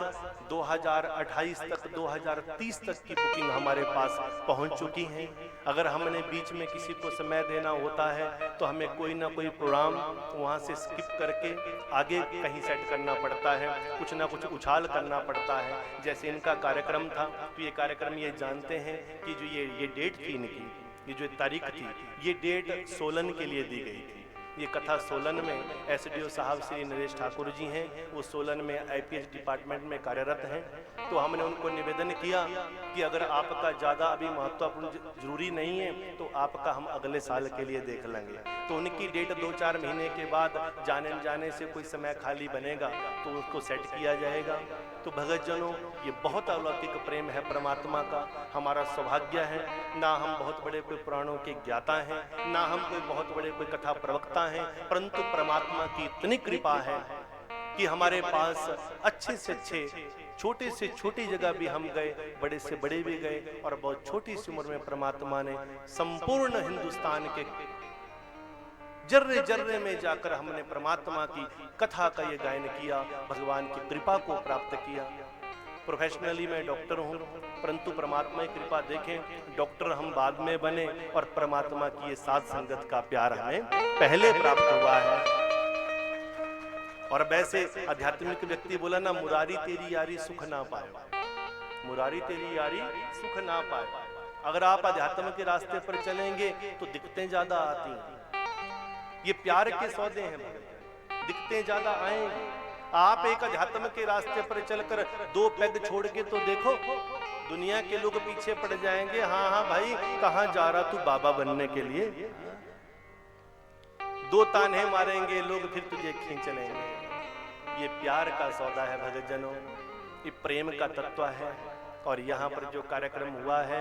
2028 तक 2030 तक की बुकिंग हमारे पास पहुंच चुकी है। अगर हमने बीच में किसी को समय देना होता है तो हमें कोई ना कोई प्रोग्राम वहां से स्किप करके आगे कहीं सेट करना पड़ता है, कुछ ना कुछ उछाल करना पड़ता है। जैसे इनका कार्यक्रम था तो ये कार्यक्रम ये जानते हैं कि जो ये डेट थी इनकी, ये जो तारीख थी, ये डेट सोलन के लिए दी गई थी। ये कथा सोलन में एसडीओ साहब श्री नरेश ठाकुर जी हैं, वो सोलन में आईपीएच डिपार्टमेंट में कार्यरत हैं। तो हमने उनको निवेदन किया कि अगर आपका ज़्यादा अभी महत्वपूर्ण जरूरी नहीं है तो आपका हम अगले साल के लिए देख लेंगे। तो उनकी डेट 2-4 महीने के बाद जाने से कोई समय खाली बनेगा तो उसको सेट किया जाएगा। तो भगत जनों, ये बहुत अलौकिक प्रेम है परमात्मा का। हमारा सौभाग्य है, ना हम बहुत बड़े कोई पुराणों के ज्ञाता हैं, ना हम कोई बहुत बड़े कोई कथा प्रवक्ता हैं, परंतु परमात्मा की इतनी कृपा है कि हमारे पास अच्छे से अच्छे, छोटे से छोटी जगह भी हम गए, बड़े से बड़े भी गए और बहुत छोटी सी उम्र में परमात्मा ने संपूर्ण हिंदुस्तान के जर्रे जर्रे में जाकर हमने परमात्मा की कथा का ये गायन किया, भगवान की कृपा को प्राप्त किया। प्रोफेशनली मैं डॉक्टर हूँ, परंतु परमात्मा की कृपा देखें, डॉक्टर हम बाद में बने और परमात्मा की ये साथ संगत का प्यार हमें पहले प्राप्त हुआ है। और वैसे आध्यात्मिक व्यक्ति बोला ना, मुरारी तेरी यारी सुख ना पाए, मुरारी तेरी यारी सुख ना पाए। अगर आप अध्यात्म के रास्ते पर चलेंगे तो दिक्कतें ज्यादा आती हैं। ये प्यार के सौदे हैं, दिखते ज्यादा आएंगे। आप एक अध्यात्म के रास्ते पर चलकर 2 पैग छोड़ के तो देखो, दुनिया के लोग पीछे पड़ जाएंगे। हाँ हाँ भाई, कहाँ जा रहा तू बाबा बनने के लिए? 2 ताने मारेंगे लोग, फिर तुझे खींच लेंगे। ये प्यार का सौदा है भक्तजनों, ये प्रेम का तत्व है। और यहाँ पर जो कार्यक्रम हुआ है,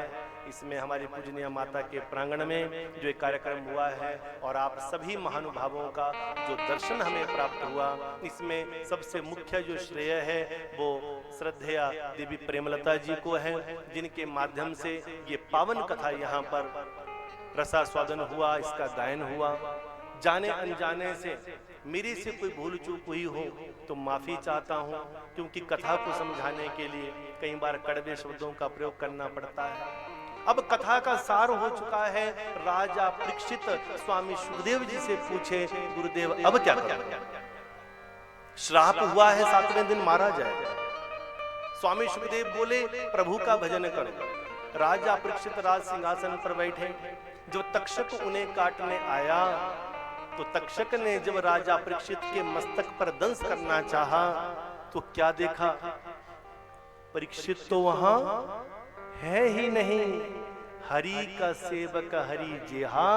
इसमें हमारी पूजनीय माता के प्रांगण में जो एक कार्यक्रम हुआ है और आप सभी महानुभावों का जो दर्शन हमें प्राप्त हुआ, इसमें सबसे मुख्य जो श्रेय है वो श्रद्धेय देवी प्रेमलता जी को है, जिनके माध्यम से ये पावन कथा यहाँ पर रसास्वादन हुआ, इसका गायन हुआ। जाने अनजाने से मेरे से कोई भूल चूक हुई हो तो माफी चाहता हूँ, क्योंकि कथा को समझाने के लिए कई बार कड़वे शब्दों का प्रयोग करना पड़ता है। अब कथा का सार हो चुका है। राजा परीक्षित स्वामी सुखदेव जी से पूछे, गुरुदेव अब क्या करें? श्राप हुआ है 7वें दिन मारा जाएगा। स्वामी सुखदेव बोले, प्रभु का भजन करो। राजा परीक्षित राज सिंहासन पर बैठे। जब तक्षक उन्हें काटने आया तो तक्षक ने जब राजा परीक्षित के मस्तक पर दंश करना चाहा तो क्या देखा? परीक्षित तो वहां है ही नहीं। हरि का सेवक हरि जेहा,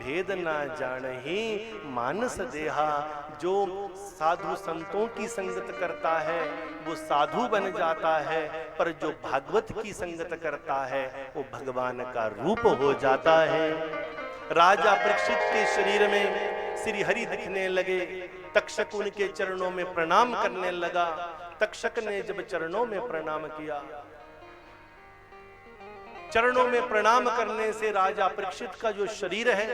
भेद ना जानहि मानस देहा। जो साधु संतों की संगत करता है वो साधु बन जाता है, पर जो भागवत की संगत करता है वो भगवान का रूप हो जाता है। राजा परीक्षित के शरीर में श्री हरि दिखने लगे। तक्षक उनके चरणों में प्रणाम करने लगा। तक्षक ने जब चरणों में प्रणाम किया, चरणों में प्रणाम करने से राजा परीक्षित का जो शरीर है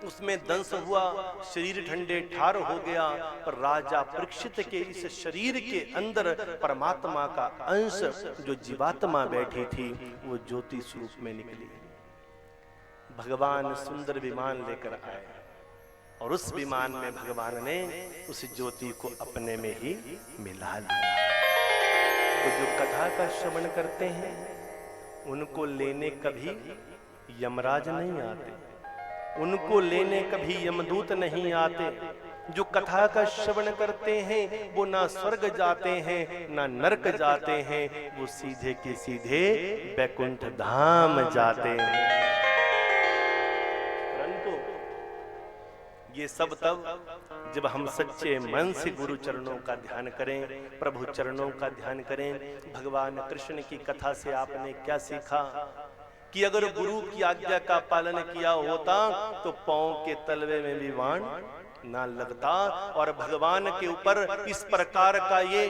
उसमें दंश हुआ, शरीर ठंडे ठार हो गया। पर राजा परीक्षित के इस शरीर के अंदर परमात्मा का अंश जो जीवात्मा बैठी थी वो ज्योति स्वरूप में निकली। भगवान सुंदर विमान लेकर आए और उस विमान में भगवान ने उस ज्योति को अपने में ही मिला लिया। तो जो कथा का श्रवण करते हैं उनको लेने कभी यमराज नहीं आते, उनको लेने कभी यमदूत नहीं आते। जो कथा का श्रवण करते हैं वो ना स्वर्ग जाते हैं ना नरक जाते हैं, वो सीधे के सीधे बैकुंठ धाम जाते हैं। ये सब तब जब हम सच्चे मन से गुरु चरणों का ध्यान करें, प्रभु चरणों का ध्यान करें। भगवान कृष्ण की कथा से आपने क्या सीखा कि अगर गुरु की आज्ञा का पालन किया होता तो पांव के तलवे में भी बाण ना लगता, और भगवान के ऊपर इस प्रकार का ये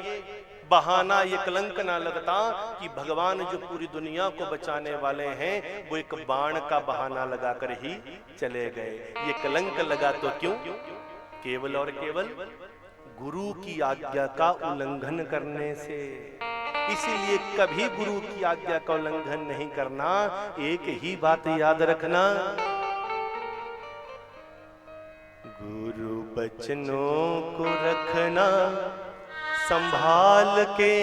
बहाना, ये कलंक ना लगता कि भगवान जो पूरी दुनिया को बचाने वाले हैं वो एक बाण का बहाना लगाकर ही चले गए। ये कलंक लगा तो क्यों? केवल और केवल गुरु की आज्ञा का उल्लंघन करने से। इसीलिए कभी गुरु की आज्ञा का उल्लंघन नहीं करना। एक ही बात याद रखना, गुरु बचनों को रखना संभाल के।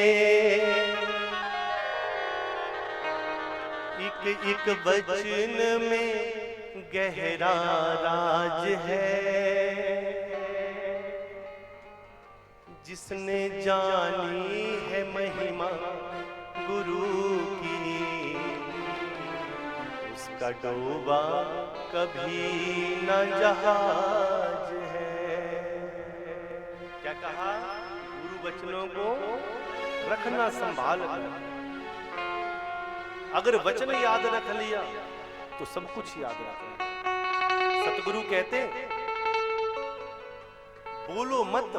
एक वचन में गहरा राज है, जिसने जानी है महिमा गुरु की, उसका डूबा कभी न जहाज है। क्या कहा? वचनों को रखना संभाल कर। अगर वचन याद रख लिया तो सब कुछ याद रखना। सतगुरु कहते बोलो मत,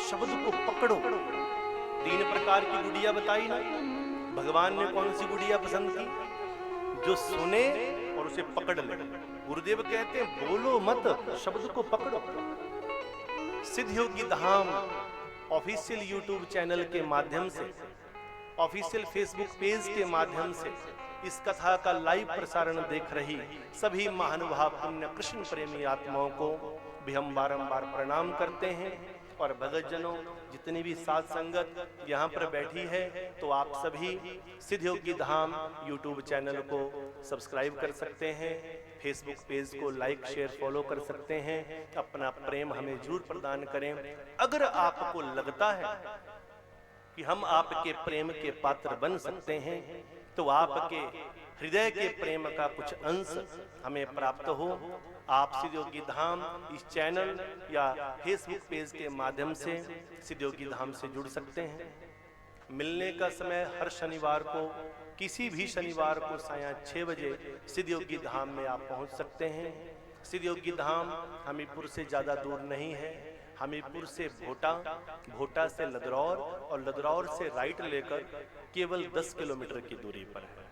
शब्द को पकड़ो। 3 प्रकार की गुड़िया बताई ना। भगवान ने कौन सी गुड़िया पसंद की? जो सुने और उसे पकड़ ले। गुरुदेव कहते हैं बोलो मत, शब्द को पकड़ो। सिद्ध योगी धाम ऑफिशियल यूट्यूब चैनल के माध्यम से, ऑफिशियल फेसबुक पेज के माध्यम से इस कथा का लाइव प्रसारण देख रही सभी महानुभाव पुण्य कृष्ण प्रेमी आत्माओं को भी हम बारंबार प्रणाम करते हैं। और भगतजनों, जितनी भी साध संगत यहाँ पर बैठी है, तो आप सभी सिद्ध योगी धाम यूट्यूब चैनल को सब्सक्राइब कर सकते हैं, फेसबुक पेज को लाइक शेयर फॉलो कर सकते हैं। अपना प्रेम हमें जरूर प्रदान करें। अगर आपको लगता है कि हम आपके प्रेम के पात्र बन सकते हैं तो आपके हृदय के प्रेम का कुछ अंश हमें प्राप्त हो, आप सिद्धयोगी धाम इस चैनल या फेसबुक पेज के माध्यम से सिद्धयोगी धाम से जुड़ सकते हैं। मिलने का समय हर शनिवार को, किसी भी शनिवार को सायं 6 बजे सिद्धयोगी धाम में आप पहुंच सकते हैं। सिद्धयोगी धाम हमीरपुर से ज़्यादा दूर नहीं है। हमीरपुर से भोटा, भोटा से लदरौर और लदरौर से राइट लेकर केवल 10 किलोमीटर की दूरी पर है।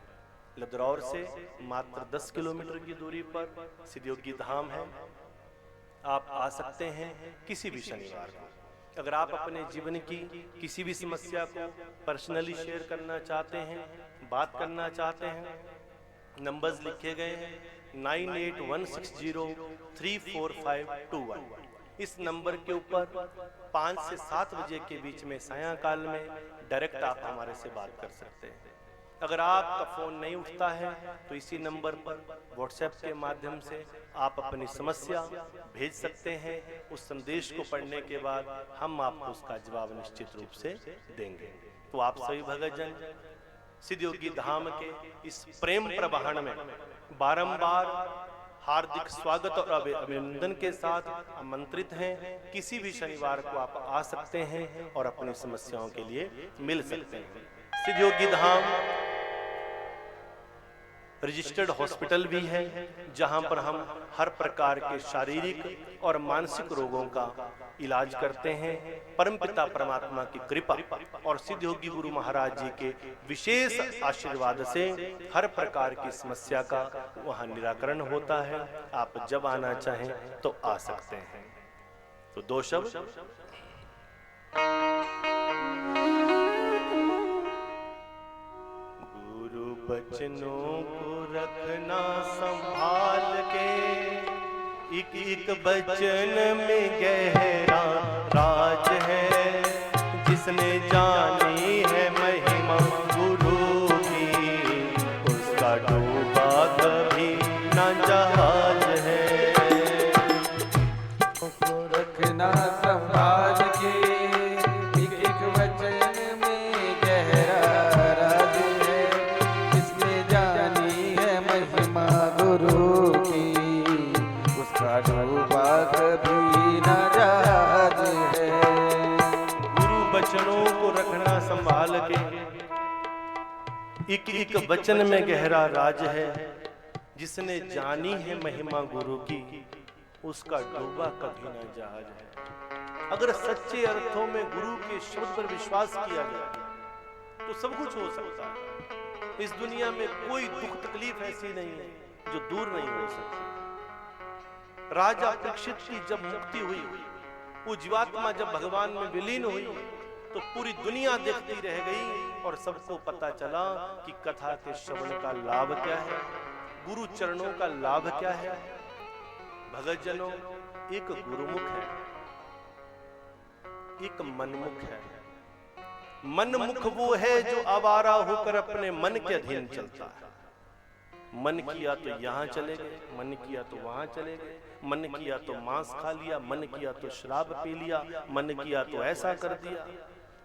लदरौर से मात्र 10 किलोमीटर की दूरी पर सिद्धयोगी धाम है। आप आ सकते हैं किसी भी शनिवार को। अगर आप अपने जीवन की किसी भी समस्या को पर्सनली शेयर करना चाहते हैं, बात करना चाहते हैं, नंबर्स लिखे गए हैं 9816034521। इस नंबर के ऊपर 5 से 7 बजे के बीच में सायंकाल में डायरेक्ट आप हमारे से बात कर सकते हैं। अगर आपका फोन नहीं उठता है तो इसी नंबर पर व्हाट्सएप के माध्यम से आप अपनी समस्या भेज सकते हैं। उस संदेश को पढ़ने के बाद हम आपको उसका जवाब निश्चित रूप से देंगे। तो आप सभी भक्तजन सिद्धयोगी धाम के इस प्रेम प्रवाहन में बारंबार हार्दिक स्वागत और अभिनंदन के साथ आमंत्रित हैं। किसी भी शनिवार को आप आ सकते हैं और अपनी समस्याओं के लिए मिल सकते हैं। सिद्धयोगी धाम रजिस्टर्ड हॉस्पिटल भी है, जहां पर हम हर प्रकार के शारीरिक और मानसिक रोगों का इलाज करते हैं। परमपिता परमात्मा की कृपा और सिद्धयोगी गुरु महाराज जी के विशेष आशीर्वाद से हर प्रकार की समस्या का वहां निराकरण होता है। आप जब आना चाहें तो आ सकते हैं। तो 2 शब्द बचनों को रखना संभाल के, एक एक बचन में गहरा राज है। जिसने जानी है महिमा गुरु की, उसका डूबा कभी ना जहाज है। उसको रखना संभाल के, एक एक वचन में गहरा राज है। जिसने जानी है महिमा गुरु की, उसका डूबा कभी ना जहाज है। गुरु बचनों को रखना संभाल के, एक एक वचन में गहरा राज है। जिसने जानी है महिमा गुरु की, उसका डूबा कभी ना जहाज है। अगर सच्चे अर्थों में गुरु के शब्द पर विश्वास किया जाए तो सब कुछ हो सकता है। इस दुनिया में कोई दुख तकलीफ ऐसी नहीं है जो दूर नहीं हो सकती। राजा परीक्षित की जब मुक्ति हुई, वो जीवात्मा जब भगवान में विलीन हुई तो पूरी दुनिया देखती रह गई और सबको पता चला कि कथा के श्रवण का लाभ क्या है, गुरु चरणों का लाभ क्या है। भगतजनों, एक गुरुमुख है, एक मनमुख है। मनमुख वो है जो आवारा होकर अपने मन के अधीन चलता है। मन किया तो यहां चले गए, मन किया तो वहां चले गए, मन किया तो मांस खा लिया, मन किया तो शराब पी लिया, मन किया तो ऐसा कर दिया।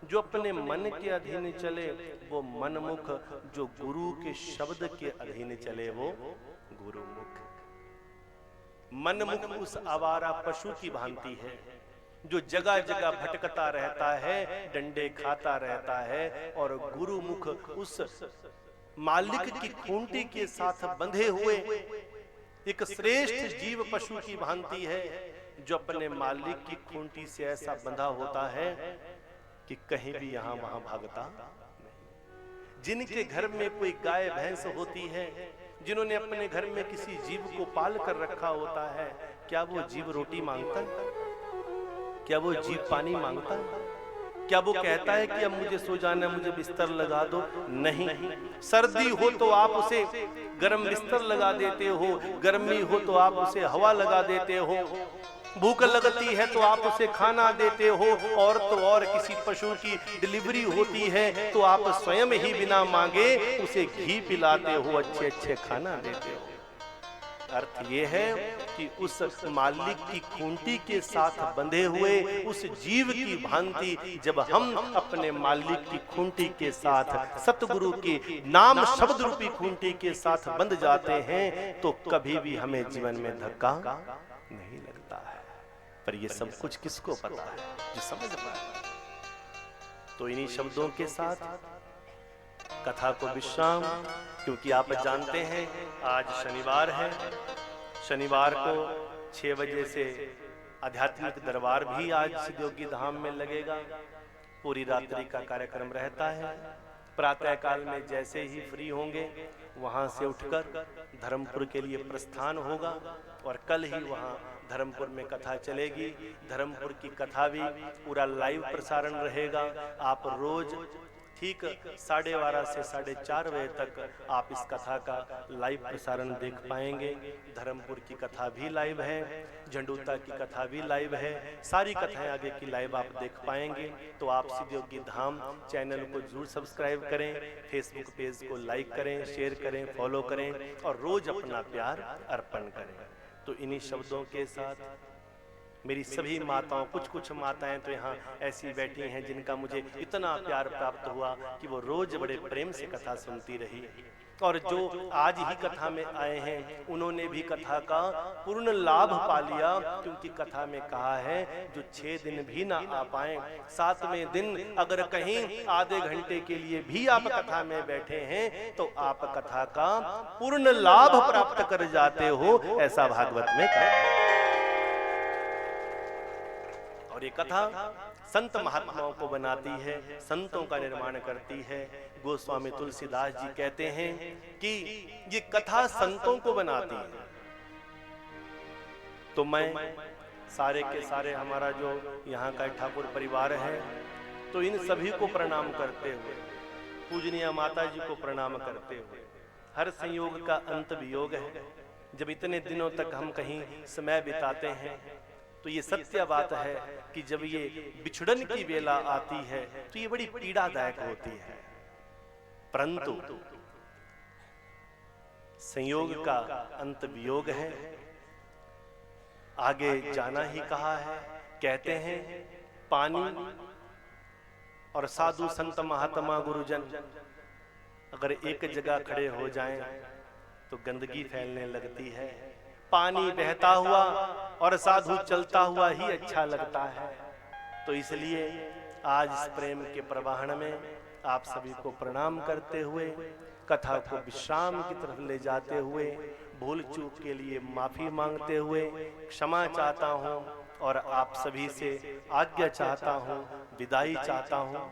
जो अपने मन के अधीन चले वो मनमुख, जो गुरु के शब्द के अधीन चले वो गुरुमुख। मनमुख उस आवारा पशु की भांति है जो जगह जगह भटकता रहता है, डंडे खाता रहता है। और गुरुमुख उस मालिक की खूंटी के साथ बंधे हुए एक श्रेष्ठ जीव पशु की भांति है, जो अपने मालिक की खूंटी से ऐसा बंधा होता है कि कहीं भी यहां वहां भागता नहीं। जिनके घर में कोई गाय भैंस होती है, जिन्होंने अपने घर में किसी जीव को पाल कर रखा होता है, क्या वो जीव रोटी मांगता है? क्या वो जीव पानी मांगता है? क्या वो कहता है कि अब मुझे सो जाना, मुझे बिस्तर लगा दो? नहीं। सर्दी हो तो आप उसे गर्म बिस्तर लगा देते हो, गर्मी हो तो आप उसे हवा लगा देते हो। भूख लगती है तो आप उसे खाना देते हो, और तो और किसी पशु की डिलीवरी होती है तो आप स्वयं ही बिना मांगे उसे घी पिलाते हो, अच्छे अच्छे खाना देते हो। अर्थ ये है कि उस मालिक की खूंटी के साथ बंधे हुए उस जीव की भांति जब हम अपने मालिक की खूंटी के साथ सतगुरु के नाम शब्द रूपी खूंटी के साथ बंध जाते हैं तो कभी भी हमें जीवन में धक्का नहीं लगता है। पर ये सब कुछ किसको पता है? जो समझ पाए। तो इन्हीं शब्दों के साथ कथा को विश्राम, क्योंकि आप जानते हैं आज शनिवार है। शनिवार को 6 बजे से आध्यात्मिक दरबार भी आज सिद्धयोगी धाम में लगेगा। पूरी रात्रि का कार्यक्रम रहता है। प्रातः काल में जैसे ही फ्री होंगे वहां से उठकर धर्मपुर के लिए प्रस्थान होगा, और कल ही वहां धर्मपुर में कथा चलेगी। धर्मपुर की कथा भी पूरा लाइव प्रसारण रहेगा। आप रोज ठीक 12:30 से 4:30 बजे तक आप इस कथा का लाइव प्रसारण देख पाएंगे। धर्मपुर की कथा भी लाइव है, झंडूता की कथा भी लाइव है, सारी कथाएं आगे की लाइव आप देख पाएंगे। तो आप सिद्धयोगी धाम चैनल को जरूर सब्सक्राइब करें, फेसबुक पेज को लाइक करें, शेयर करें, फॉलो करें और रोज अपना प्यार अर्पण करें। तो इन्हीं शब्दों के साथ मेरी सभी माताओं, कुछ माताएं तो यहाँ ऐसी बैठी हैं जिनका मुझे इतना प्यार प्राप्त हुआ कि वो रोज बड़े प्रेम से कथा सुनती रही, और जो आज ही कथा में आए हैं उन्होंने भी कथा का पूर्ण लाभ पा लिया, क्योंकि कथा में कहा है जो 6 दिन भी ना आ पाए, 7वें दिन अगर कहीं आधे घंटे के लिए भी आप कथा में बैठे हैं तो आप कथा का पूर्ण लाभ प्राप्त कर जाते हो, ऐसा भागवत में कहा। और ये कथा संत महात्माओं को बनाती है, संतों का निर्माण करती है। गोस्वामी तुलसीदास जी कहते हैं कि ये कथा संतों को बनाती है। तो मैं सारे के सारे हमारा जो यहाँ का ठाकुर परिवार है तो इन सभी को प्रणाम करते हुए, पूजनीय माता जी को प्रणाम करते हुए, हर संयोग का अंत वियोग है। जब इतने दिनों तक हम कहीं समय बिताते हैं तो ये सत्य बात है कि जब ये बिछड़न की वेला आती है तो ये बड़ी पीड़ादायक होती है, परंतु संयोग का अंत वियोग है। आगे जाना ही कहा है। कहते हैं पानी और साधु संत महात्मा गुरुजन अगर एक जगह खड़े हो जाएं तो गंदगी फैलने लगती है। पानी बहता हुआ और साधु चलता हुआ ही अच्छा लगता है। तो इसलिए आज इस प्रेम के प्रवाहन में आप सभी को प्रणाम करते हुए, कथा को विश्राम की तरफ ले जाते हुए, भूल चूक के लिए माफी मांगते हुए क्षमा चाहता हूं और आप सभी से आज्ञा चाहता हूं, विदाई चाहता हूं।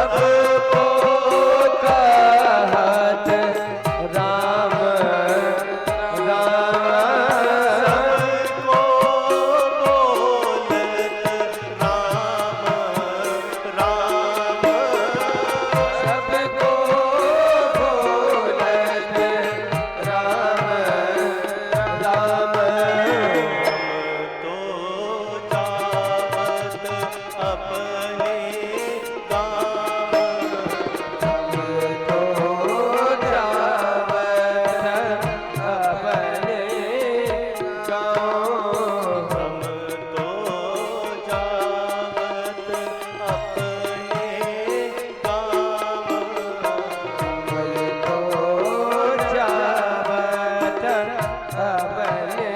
सबको कहत राम राम, सबको बोलत राम राम, सबको बोलत राम राम। तो जावत अपने गाँव, तो जावत अपने गाँव, हम तो जावत अपने गाँव, तो जावत अपने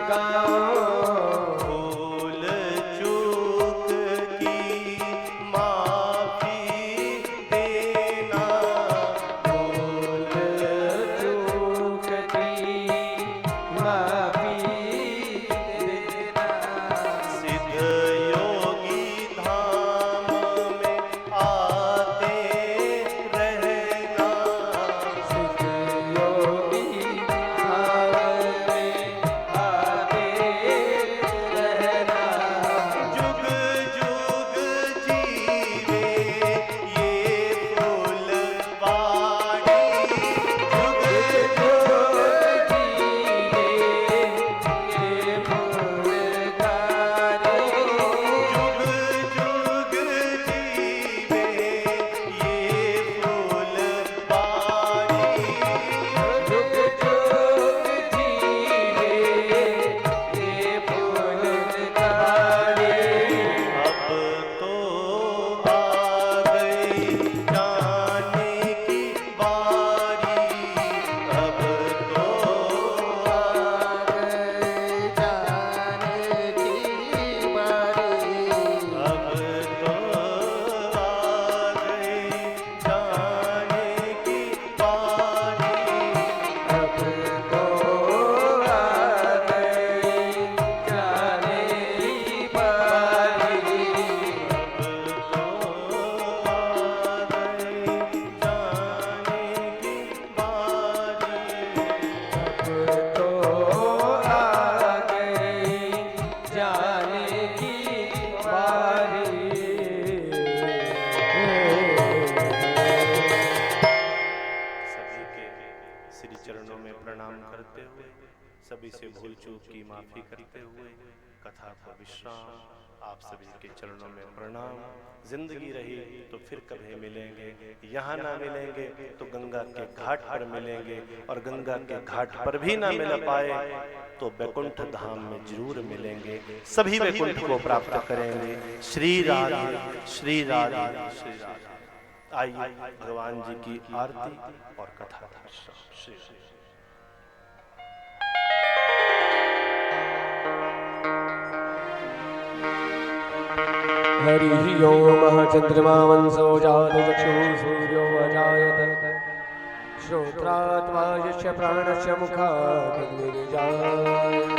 गाँव। भूल चूक की माफी देना, भूल चूक की माफी देना। सिद्ध योगी धाम में आते रहना, सिद्ध योगी धाम में आते रहना। जुग जुग जीवे ये फूलवाड़ी, जुग जुग जीवे ये फूलगारी, जुग जुग जीवे ये फूलवाड़ी, जुग जुग जीवे ये फूलगारी। अब तो आ गई जाने की बारी, अब तो आ गए जाने की बारी। अब तो आ गई जाने की बारी, अब तो आ गई जाने की बारी। अब तो आ गई जाने की बारी। अब तो आ गई जाने की बारी। सभी के श्री चरणों में प्रणाम करते हुए, सभी से भूल चूक की माफी करते हुए कथा का विश्राम। आप सभी के चरणों में प्रणाम। जिंदगी रही तो फिर कभी मिलेंगे, यहाँ ना मिलेंगे तो गंगा के घाट पर मिलेंगे, और गंगा के घाट पर भी ना मिल पाए तो वैकुंठ धाम में जरूर मिलेंगे। सभी वैकुंठ को प्राप्त करेंगे। श्री राधे श्री राधे श्री राधे। आइए भगवान जी की आरती और कथा का विश्राम। श्री राधे। हरि ओम चंद्रमा वंशो जात चक्षुः सूर्यो अजायत श्रोत्रात् वायुश्च प्राणश्च मुखात् अग्निर्जायत।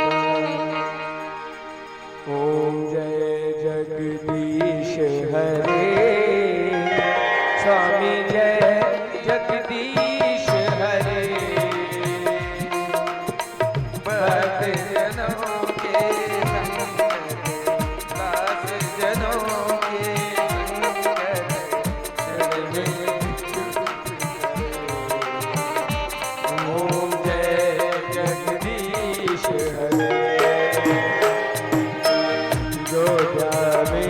ओम जय जगदीश हरे स्वामी जय जगदीश हरे। भक्त जनों के संग दास जनों के संग चरण ओम जय जगदीश हरे। जो जावे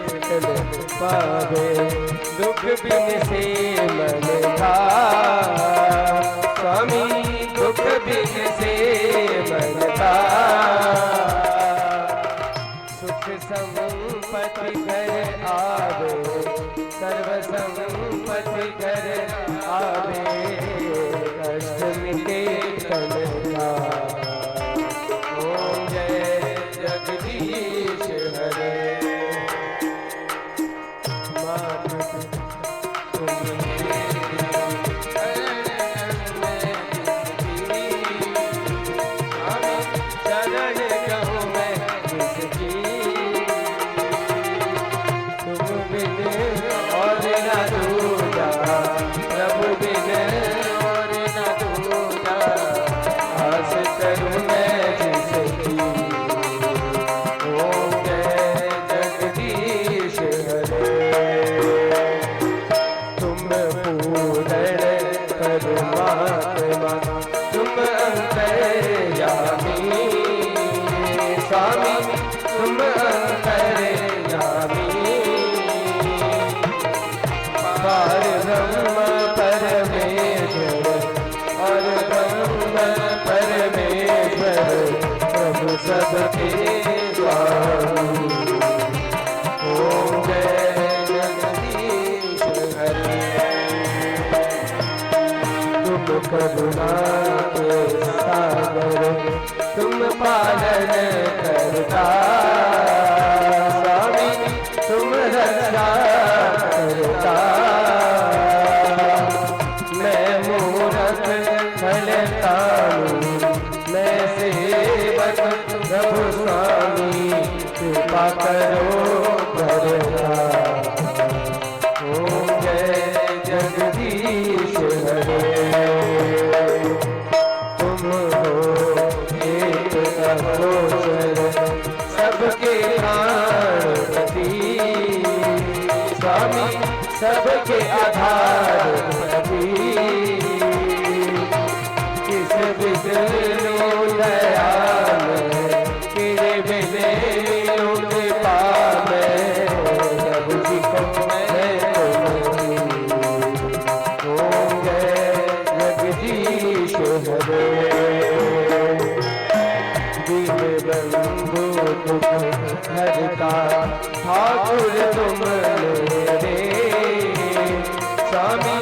सकल पावे दुख बिन से मन का स्वामी दुख बिन से मन का। सुख संपत्ति घर आवे सर्व संपत्ति घर आवे कष्ट मिटे तन का। ओम जय जगदीश हरे। और परमात्मा तुम अंतर्यामी स्वामी तुम अंतर्यामी पार ब्रह्म परमेश्वर और ब्रह्म परमेश्वर प्रभु सबके स्वामी ओम जय जगदीश हरे तुम करुणा के सागर तुम पालन करता स्वामी तुम रक्षा करता मैं मूरख खड़काऊं मैं सेवक प्रभु स्वामी कृपा करो करता ओम जय जगदीश हरे तुम हो एक अगोचर सबके प्राणपति स्वामी सबके आधार पति किस बिगड़ो दयाल तेरे बिने मिलो कृपा में प्रभु जी को मैं ओम जय जगदीश हरे दीन बंधु दुख हरता ठाकुर तुम मेरे स्वामी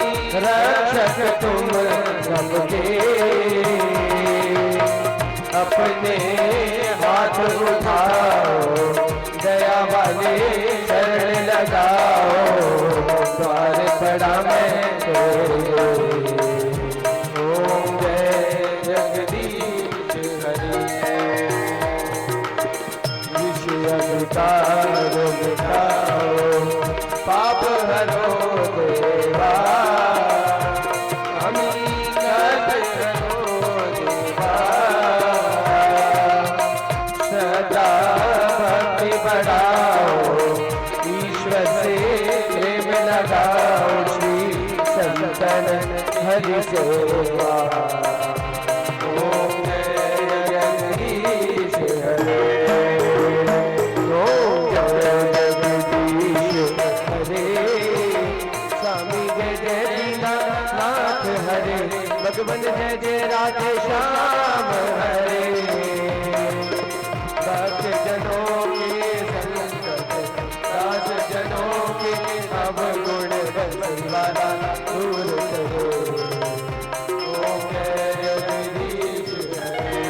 रक्षक तुम सबके अपने हाथ उठाओ दया वाले शरण लगाओ द्वार पड़ा मैं तेरे ओम जय जगदीश हरे विषय अधिकार मिटाओ पाप हरो देवा अमीकत करो देवा सदा भक्ति बढ़ाओ ईश्वर से प्रेम लगाओ श्री संतन हरि सेवा ओम जय जगदीश हरे ओम जय जगदीश हरे स्वामी जय जय दीनानाथ हरे भगवान जय जय राधे श्याम हरे भक्त जनों के संकट दास जनों के अवगुण बंसीवाला दूर करो ओम जय जगदीश हरे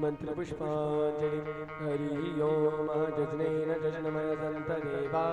मंत्र पुष्पांजलि हरि ओम जजनेन जजनमय संतदेवा